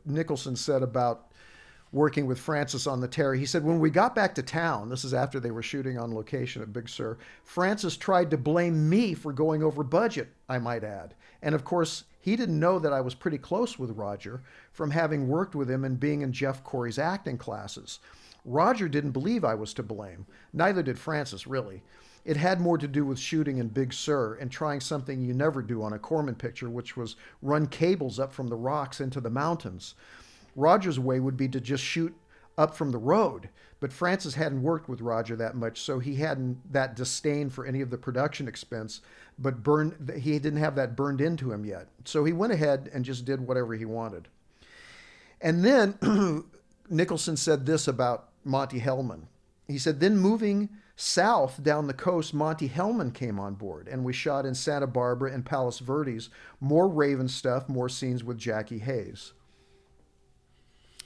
Nicholson said about working with Francis on The Terror. He said, when we got back to town, this is after they were shooting on location at Big Sur, Francis tried to blame me for going over budget, I might add. And of course, he didn't know that I was pretty close with Roger from having worked with him and being in Jeff Corey's acting classes. Roger didn't believe I was to blame. Neither did Francis, really. It had more to do with shooting in Big Sur and trying something you never do on a Corman picture, which was run cables up from the rocks into the mountains. Roger's way would be to just shoot up from the road, but Francis hadn't worked with Roger that much, so he hadn't that disdain for any of the production expense, but he didn't have that burned into him yet. So he went ahead and just did whatever he wanted. And then Nicholson said this about Monty Hellman. He said, then moving south down the coast, Monty Hellman came on board, and we shot in Santa Barbara and Palos Verdes. More Raven stuff, more scenes with Jackie Hayes.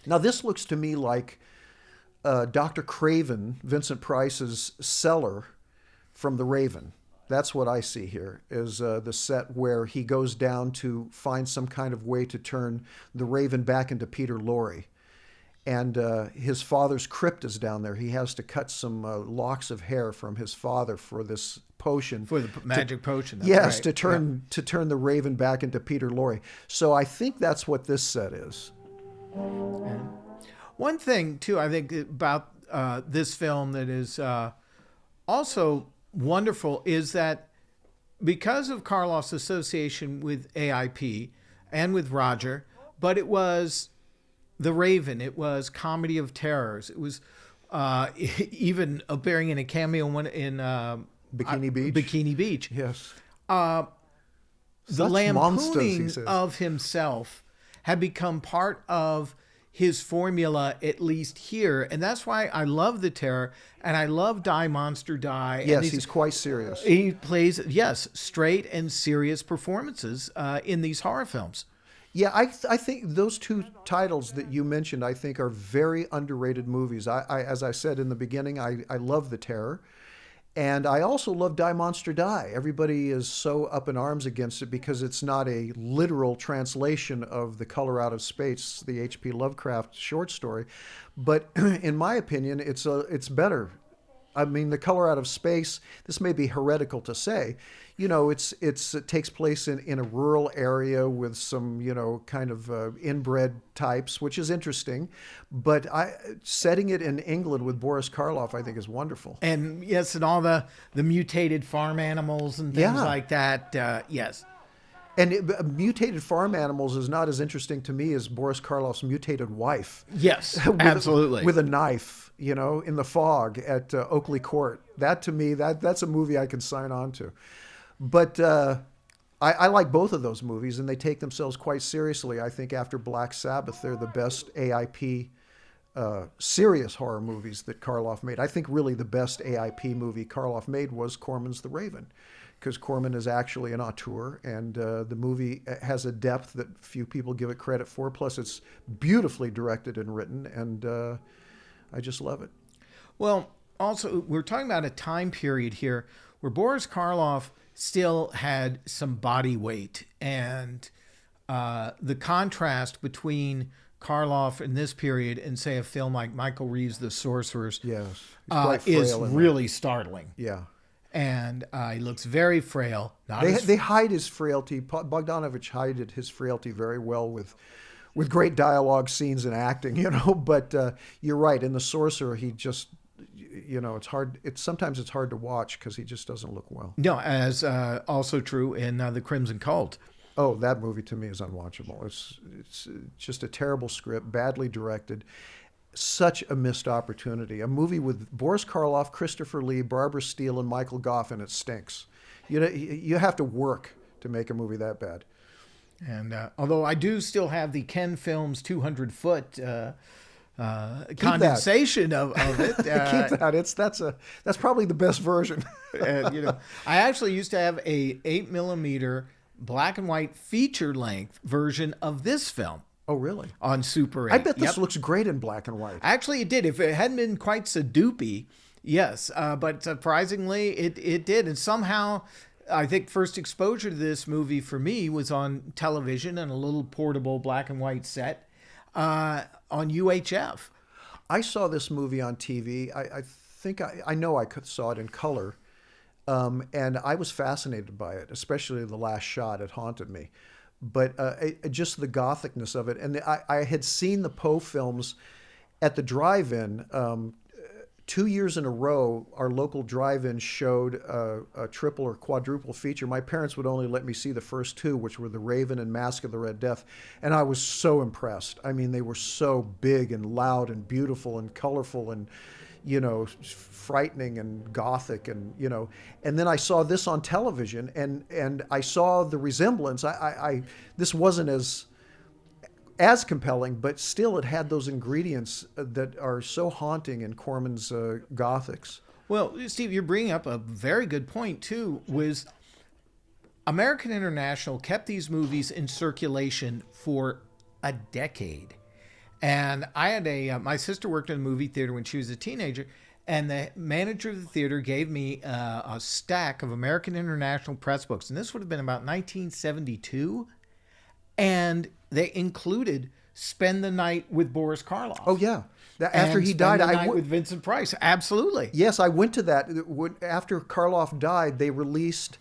Now, this looks to me like Dr. Craven, Vincent Price's cellar from The Raven. That's what I see here, is the set where he goes down to find some kind of way to turn the Raven back into Peter Lorre. And his father's crypt is down there. He has to cut some locks of hair from his father for this potion. For the magic potion. That's yes, right. to turn the Raven back into Peter Lorre. So I think that's what this set is. And one thing, too, I think about this film that is also wonderful is that because of Karloff's association with AIP and with Roger, but it was The Raven, it was Comedy of Terrors, it was even appearing in a cameo in Bikini Beach. Yes. Such The monsters, he lampooning says. of himself had become part of his formula, at least here. And that's why I love The Terror, and I love Die Monster Die. Yes, and he's quite serious. He plays, yes, straight and serious performances in these horror films. Yeah, I think those two titles that you mentioned, I think, are very underrated movies. As I said in the beginning, I love The Terror. And I also love Die Monster Die. Everybody is so up in arms against it because it's not a literal translation of The Color Out of Space, the H.P. Lovecraft short story. But in my opinion, it's better. I mean, The Color Out of Space, this may be heretical to say, you know, it takes place in a rural area with some, you know, kind of inbred types, which is interesting. But setting it in England with Boris Karloff, I think, is wonderful. And yes, and all the mutated farm animals and things like that. Yes. And mutated farm animals is not as interesting to me as Boris Karloff's mutated wife. Yes, absolutely. With a knife, you know, in the fog at Oakley Court. That, to me, that's a movie I can sign on to. But I like both of those movies, and they take themselves quite seriously. I think after Black Sabbath, they're the best AIP serious horror movies that Karloff made. I think really the best AIP movie Karloff made was Corman's The Raven, because Corman is actually an auteur, and the movie has a depth that few people give it credit for. Plus, it's beautifully directed and written, and I just love it. Well, also, we're talking about a time period here where Boris Karloff still had some body weight, and the contrast between Karloff in this period and, say, a film like Michael Reeves' The Sorcerers is really startling. Yeah. And he looks very frail. They hide his frailty. Bogdanovich hid his frailty very well with great dialogue scenes and acting, you know. But you're right. In The Sorcerer, he just, you know, it's hard. Sometimes it's hard to watch because he just doesn't look well. No, as also true in The Crimson Cult. Oh, that movie to me is unwatchable. It's just a terrible script, badly directed. Such a missed opportunity. A movie with Boris Karloff, Christopher Lee, Barbara Steele, and Michael Goff, and it stinks. You know, you have to work to make a movie that bad. And although I do still have the Ken Films 200-foot condensation of it. Keep that. That's probably the best version. And, you know, I actually used to have a 8mm black and white feature-length version of this film. Oh, really? On Super 8. I bet this looks great in black and white. Actually, it did. If it hadn't been quite so doopy, yes. But surprisingly, it did. And somehow, I think first exposure to this movie for me was on television and a little portable black and white set on UHF. I saw this movie on TV. I think I know I saw it in color. And I was fascinated by it, especially the last shot. It haunted me. But just the gothicness of it. And I had seen the Poe films at the drive-in. 2 years in a row, our local drive-in showed a triple or quadruple feature. My parents would only let me see the first two, which were The Raven and Mask of the Red Death. And I was so impressed. I mean, they were so big and loud and beautiful and colorful and, you know, frightening and gothic, and, you know, and then I saw this on television, and I saw the resemblance. This wasn't as as compelling, but still it had those ingredients that are so haunting in Corman's Gothics. Well, Steve, you're bringing up a very good point, too, was American International kept these movies in circulation for a decade. And I had my sister worked in a movie theater when she was a teenager, and the manager of the theater gave me a stack of American International press books. And this would have been about 1972. And they included Spend the Night with Boris Karloff. Oh, yeah. After he died, Spend the Night with Vincent Price. Absolutely. Yes, I went to that. After Karloff died, they released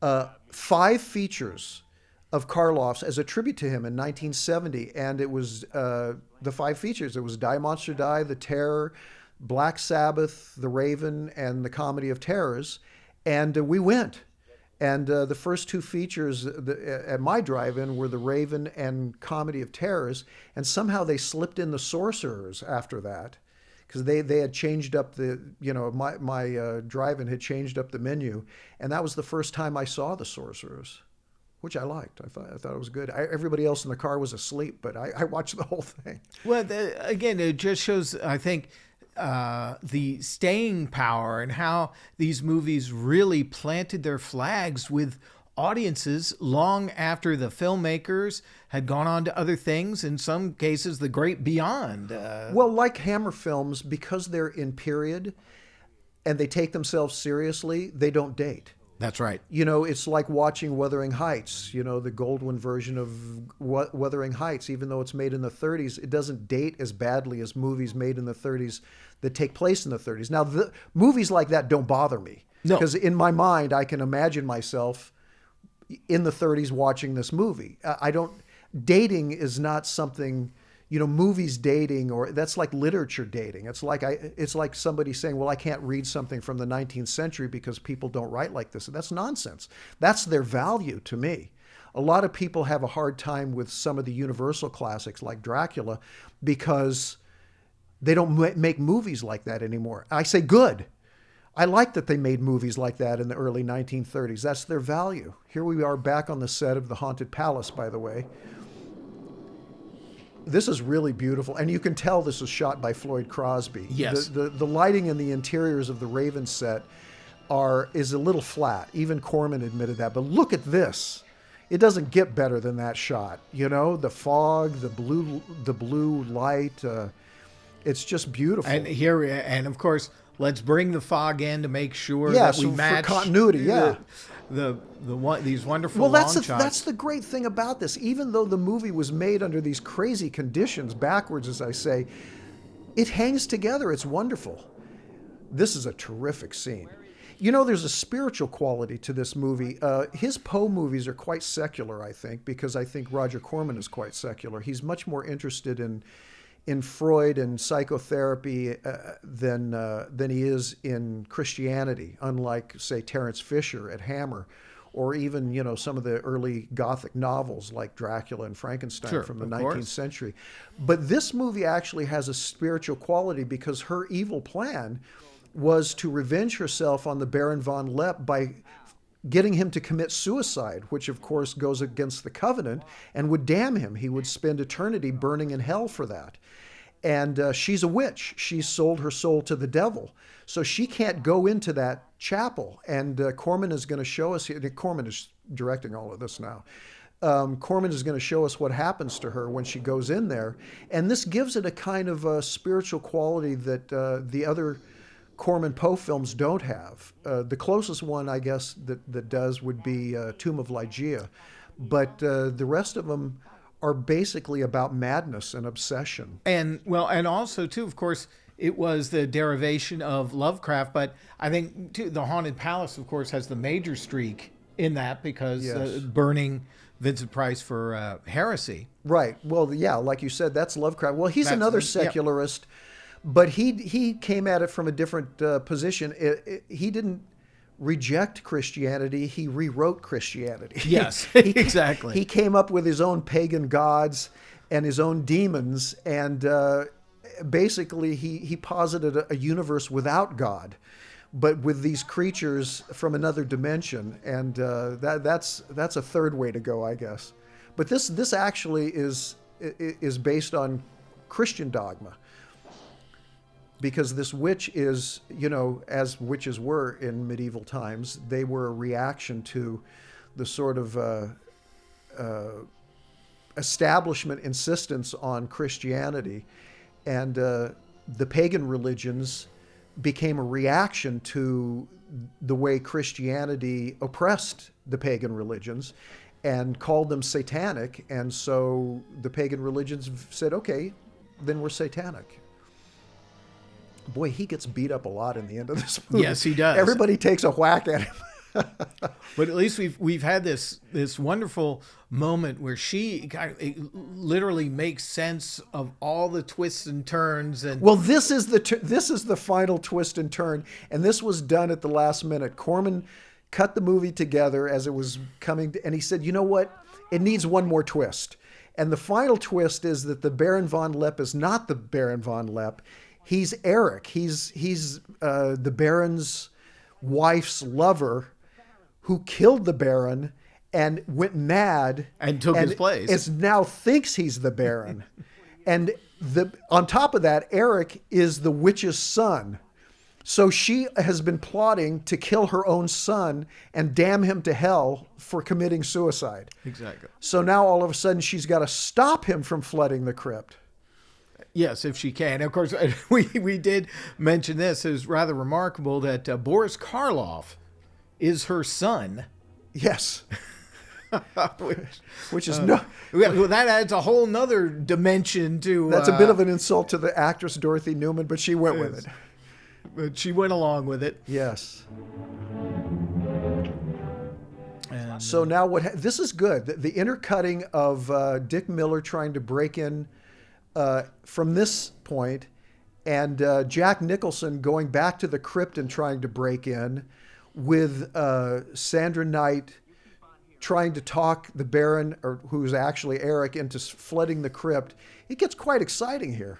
5 features of Karloff's as a tribute to him in 1970. And it was the 5 features. It was Die Monster Die, The Terror, Black Sabbath, The Raven, and The Comedy of Terrors. And we went. And the first 2 features at my drive-in were The Raven and Comedy of Terrors. And somehow they slipped in The Sorcerers after that, because they had changed up my drive-in had changed up the menu. And that was the first time I saw The Sorcerers, which I liked. I thought it was good. Everybody else in the car was asleep, but I watched the whole thing. Well, again, it just shows, I think, the staying power and how these movies really planted their flags with audiences long after the filmmakers had gone on to other things, in some cases the great beyond. Well, like Hammer films, because they're in period and they take themselves seriously, they don't date. That's right. It's like watching Wuthering Heights, the Goldwyn version of Wuthering Heights. Even though it's made in the 30s, it doesn't date as badly as movies made in the 30s that take place in the 30s. Now, movies like that don't bother me. No. Because in my mind, I can imagine myself in the 30s watching this movie. Dating is not something... movies dating, or that's like literature dating. It's like somebody saying, well, I can't read something from the 19th century because people don't write like this. That's nonsense. That's their value to me. A lot of people have a hard time with some of the universal classics like Dracula because they don't make movies like that anymore. I say good. I like that they made movies like that in the early 1930s. That's their value. Here we are back on the set of The Haunted Palace, by the way. This is really beautiful, and you can tell this was shot by Floyd Crosby. Yes. The lighting in the interiors of the Raven set is a little flat. Even Corman admitted that. But look at this. It doesn't get better than that shot. The fog, the blue light. It's just beautiful. And of course, let's bring the fog in to make sure that we match for continuity. Yeah. These wonderful long shots. That's the great thing about this. Even though the movie was made under these crazy conditions, backwards as I say, it hangs together. It's wonderful. This is a terrific scene. There's a spiritual quality to this movie. His Poe movies are quite secular, I think, because I think Roger Corman is quite secular. He's much more interested in Freud and psychotherapy than he is in Christianity, unlike, say, Terence Fisher at Hammer, or even, some of the early Gothic novels like Dracula and Frankenstein from the 19th century. But this movie actually has a spiritual quality because her evil plan was to revenge herself on the Baron Von Leppe by getting him to commit suicide, which of course goes against the covenant and would damn him. He would spend eternity burning in hell for that. And she's a witch. She sold her soul to the devil. So she can't go into that chapel. And Corman is going to show us, Corman is directing all of this now. Corman is going to show us what happens to her when she goes in there. And this gives it a kind of spiritual quality that the other Corman Poe films don't have. The closest one, I guess, that does would be Tomb of Ligeia. But the rest of them are basically about madness and obsession. And also, too, of course, it was the derivation of Lovecraft. But I think, too, The Haunted Palace, of course, has the major streak in that because burning Vincent Price for heresy. Right. Well, yeah, like you said, that's Lovecraft. Well, he's another secularist. Yeah. But he came at it from a different position. He didn't reject Christianity. He rewrote Christianity. Yes, exactly. He came up with his own pagan gods and his own demons. And basically, he posited a universe without God, but with these creatures from another dimension. And that's a third way to go, I guess. But this actually is is based on Christian dogma. Because this witch is, as witches were in medieval times, they were a reaction to the sort of establishment insistence on Christianity. And the pagan religions became a reaction to the way Christianity oppressed the pagan religions and called them satanic. And so the pagan religions said, okay, then we're satanic. Boy, he gets beat up a lot in the end of this movie. Yes, he does. Everybody takes a whack at him. But at least we've had this wonderful moment where she literally makes sense of all the twists and turns. And well, this is the final twist and turn, and this was done at the last minute. Corman cut the movie together as it was coming, and he said, "You know what? It needs one more twist." And the final twist is that the Baron Von Leppe is not the Baron Von Leppe. He's Eric. He's the Baron's wife's lover, who killed the Baron and went mad and took his place. Is now thinks he's the Baron. And on top of that, Eric is the witch's son. So she has been plotting to kill her own son and damn him to hell for committing suicide. Exactly. So now all of a sudden she's got to stop him from flooding the crypt. Yes, if she can. Of course, we did mention this. It was rather remarkable that Boris Karloff is her son. Yes. Which is well, that adds a whole nother dimension to... That's a bit of an insult to the actress Dorothy Newman, but she went with it. But she went along with it. Yes. And, so now this is good. The intercutting of Dick Miller trying to break in from this point, and Jack Nicholson going back to the crypt and trying to break in, with Sandra Knight trying to talk the Baron, or who's actually Eric, into flooding the crypt. It gets quite exciting here.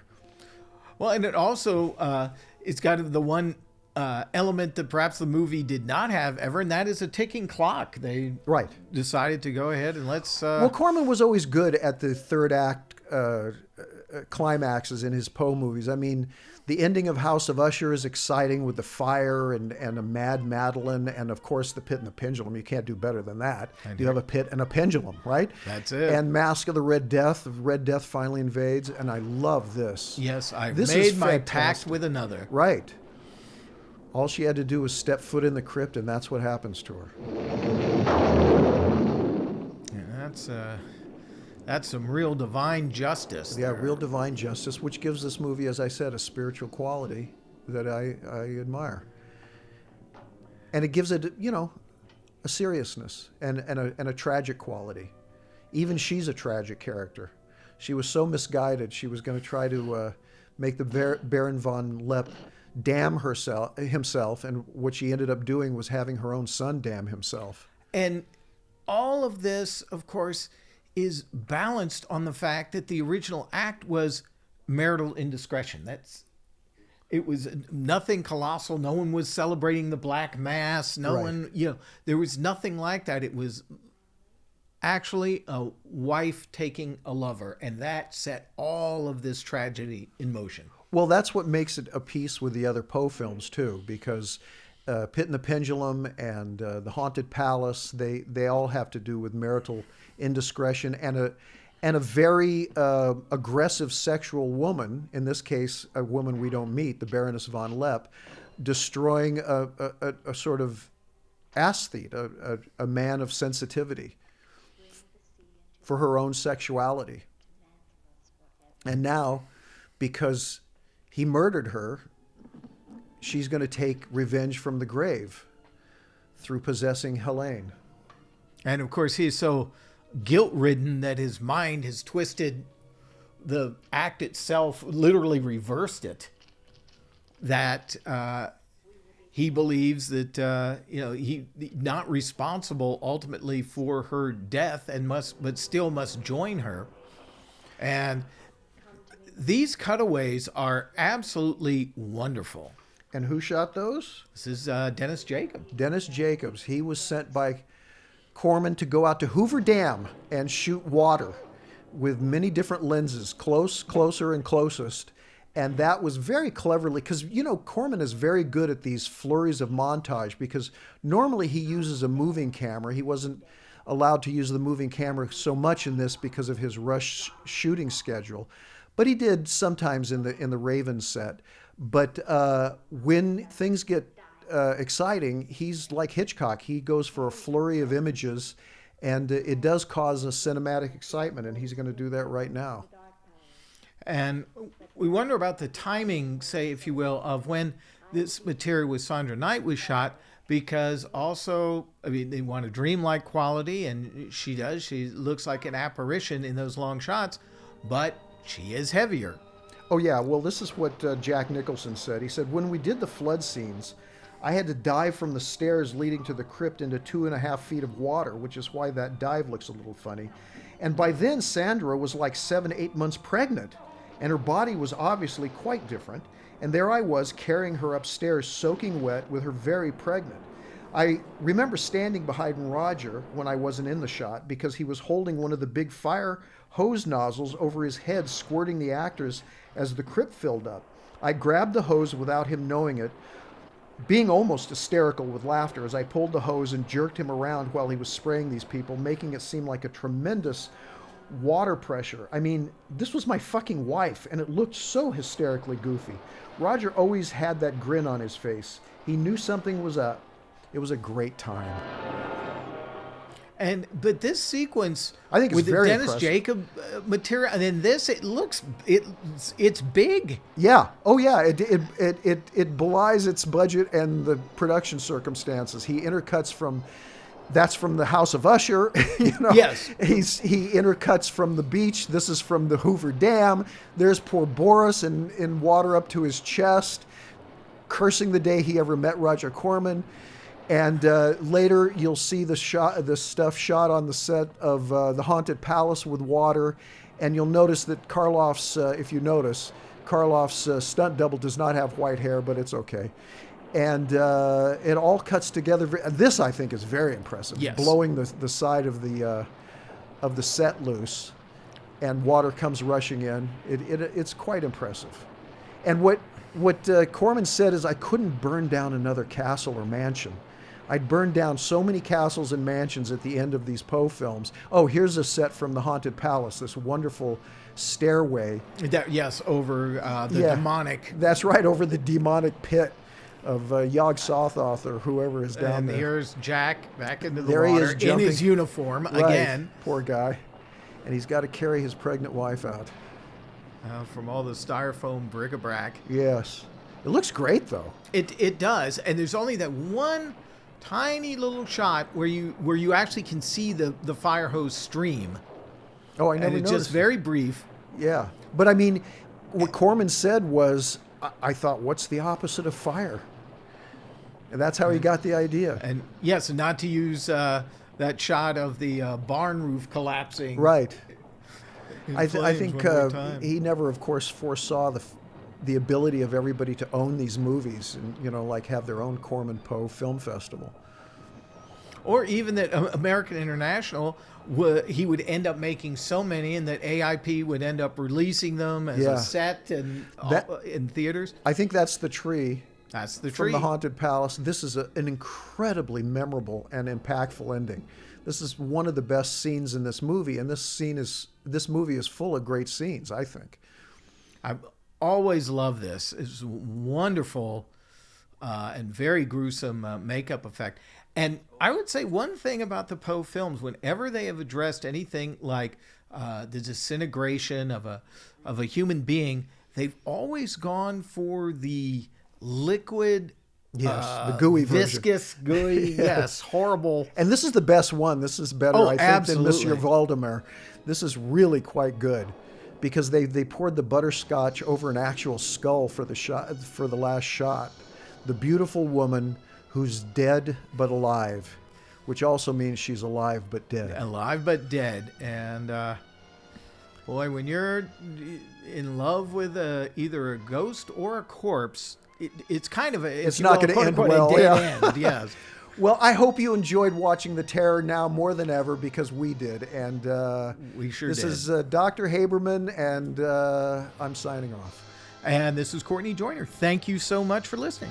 Well, and it also it's got the one element that perhaps the movie did not have ever, and that is a ticking clock. They decided to go ahead and let's... Well, Corman was always good at the third act climaxes in his Poe movies. I mean, the ending of House of Usher is exciting with the fire and a mad Madeline, and of course the pit and the pendulum. You can't do better than that. You have a pit and a pendulum, right? That's it. And Mask of the Red Death. Red Death finally invades, and I love this. Yes, I've made my pact with another. Right. All she had to do was step foot in the crypt, and that's what happens to her. Yeah, that's some real divine justice. Yeah, real divine justice, which gives this movie, as I said, a spiritual quality that I admire. And it gives it, a seriousness and a tragic quality. Even she's a tragic character. She was so misguided. She was going to try to make the Baron Von Leppe damn himself, and what she ended up doing was having her own son damn himself. And all of this, of course, is balanced on the fact that the original act was marital indiscretion. It was nothing colossal. No one was celebrating the Black Mass. No one, there was nothing like that. It was actually a wife taking a lover, and that set all of this tragedy in motion. Well, that's what makes it a piece with the other Poe films too, because Pit and the Pendulum and The Haunted Palace, they all have to do with marital indiscretion and a very aggressive sexual woman, in this case a woman we don't meet, the Baroness Von Leppe, destroying a sort of aesthete, a man of sensitivity for her own sexuality. And now, because he murdered her, she's going to take revenge from the grave through possessing Helene. And of course, he's so guilt-ridden that his mind has twisted the act itself, literally reversed it, that he believes that he's not responsible ultimately for her death, but still must join her. And these cutaways are absolutely wonderful. And who shot those? This is Dennis Jacobs. Dennis Jacobs. He was sent by Corman to go out to Hoover Dam and shoot water, with many different lenses, close, closer, and closest. And that was very cleverly, because, Corman is very good at these flurries of montage, because normally he uses a moving camera. He wasn't allowed to use the moving camera so much in this because of his rush shooting schedule. But he did sometimes in the Raven set. But when things get exciting, he's like Hitchcock. He goes for a flurry of images, and it does cause a cinematic excitement, and he's going to do that right now. And we wonder about the timing, say, if you will, of when this material with Sandra Knight was shot, because also, they want a dreamlike quality, and she does. She looks like an apparition in those long shots, but she is heavier. Oh, yeah. Well, this is what Jack Nicholson said. He said, when we did the flood scenes, I had to dive from the stairs leading to the crypt into 2.5 feet of water, which is why that dive looks a little funny. And by then, Sandra was like 7-8 months pregnant, and her body was obviously quite different. And there I was carrying her upstairs, soaking wet, with her very pregnant. I remember standing behind Roger when I wasn't in the shot, because he was holding one of the big fire hose nozzles over his head, squirting the actors as the crypt filled up. I grabbed the hose without him knowing it, being almost hysterical with laughter as I pulled the hose and jerked him around while he was spraying these people, making it seem like a tremendous water pressure. This was my fucking wife, and it looked so hysterically goofy. Roger always had that grin on his face. He knew something was up. It was a great time. But this sequence, I think, with it's very the Dennis impressive. Jacob material, and then this, it's big. Yeah. Oh, yeah. It belies its budget and the production circumstances. He intercuts from. That's from the House of Usher. Yes. He intercuts from the beach. This is from the Hoover Dam. There's poor Boris in water up to his chest, cursing the day he ever met Roger Corman. And later you'll see the stuff shot on the set of The Haunted Palace with water. And you'll notice that Karloff's, if you notice, Karloff's stunt double does not have white hair, but it's okay. And it all cuts together. This, I think, is very impressive. Yes. Blowing the side of the set loose, and water comes rushing in. It's quite impressive. And what Corman said is, I couldn't burn down another castle or mansion. I'd burned down so many castles and mansions at the end of these Poe films. Oh, here's a set from The Haunted Palace, this wonderful stairway. Over the demonic. That's right, over the demonic pit of Yog Sothoth or whoever is down there. And here's Jack back into the There he water is, jumping. in his uniform Right. again. Poor guy. And he's got to carry his pregnant wife out. From all the styrofoam bric-a-brac. Yes. It looks great, though. It does, and there's only that one tiny little shot where you actually can see the fire hose stream. Oh, I never And it's noticed. just very brief. Yeah. But, what Corman said was, I thought, what's the opposite of fire? And that's how he got the idea. And yes, and not to use that shot of the barn roof collapsing. Right. in I flames think one more time. he never, of course, foresaw the ability of everybody to own these movies and, like have their own Corman Poe Film Festival. Or even that American International, he would end up making so many, and that AIP would end up releasing them as a set and in theaters. I think that's the tree. That's the From tree. The Haunted Palace. This is an incredibly memorable and impactful ending. This is one of the best scenes in this movie, and this movie is full of great scenes, I think. I've always loved this. It's wonderful and very gruesome makeup effect. And I would say one thing about the Poe films, whenever they have addressed anything like the disintegration of a human being, they've always gone for the liquid, Yes, the gooey version. viscous, gooey, yes, horrible. And this is the best one. This is better, Oh, I think, absolutely. than Monsieur Valdemar. This is really quite good because they poured the butterscotch over an actual skull for the last shot. The beautiful woman who's dead but alive, which also means she's alive but dead. Alive but dead. And boy, when you're in love with either a ghost or a corpse, it's kind of It's not going to end well. dead end. Yes. Well, I hope you enjoyed watching The Terror now more than ever, because we did. And We sure this did. is Dr. Haberman, and I'm signing off. And this is Courtney Joyner. Thank you so much for listening.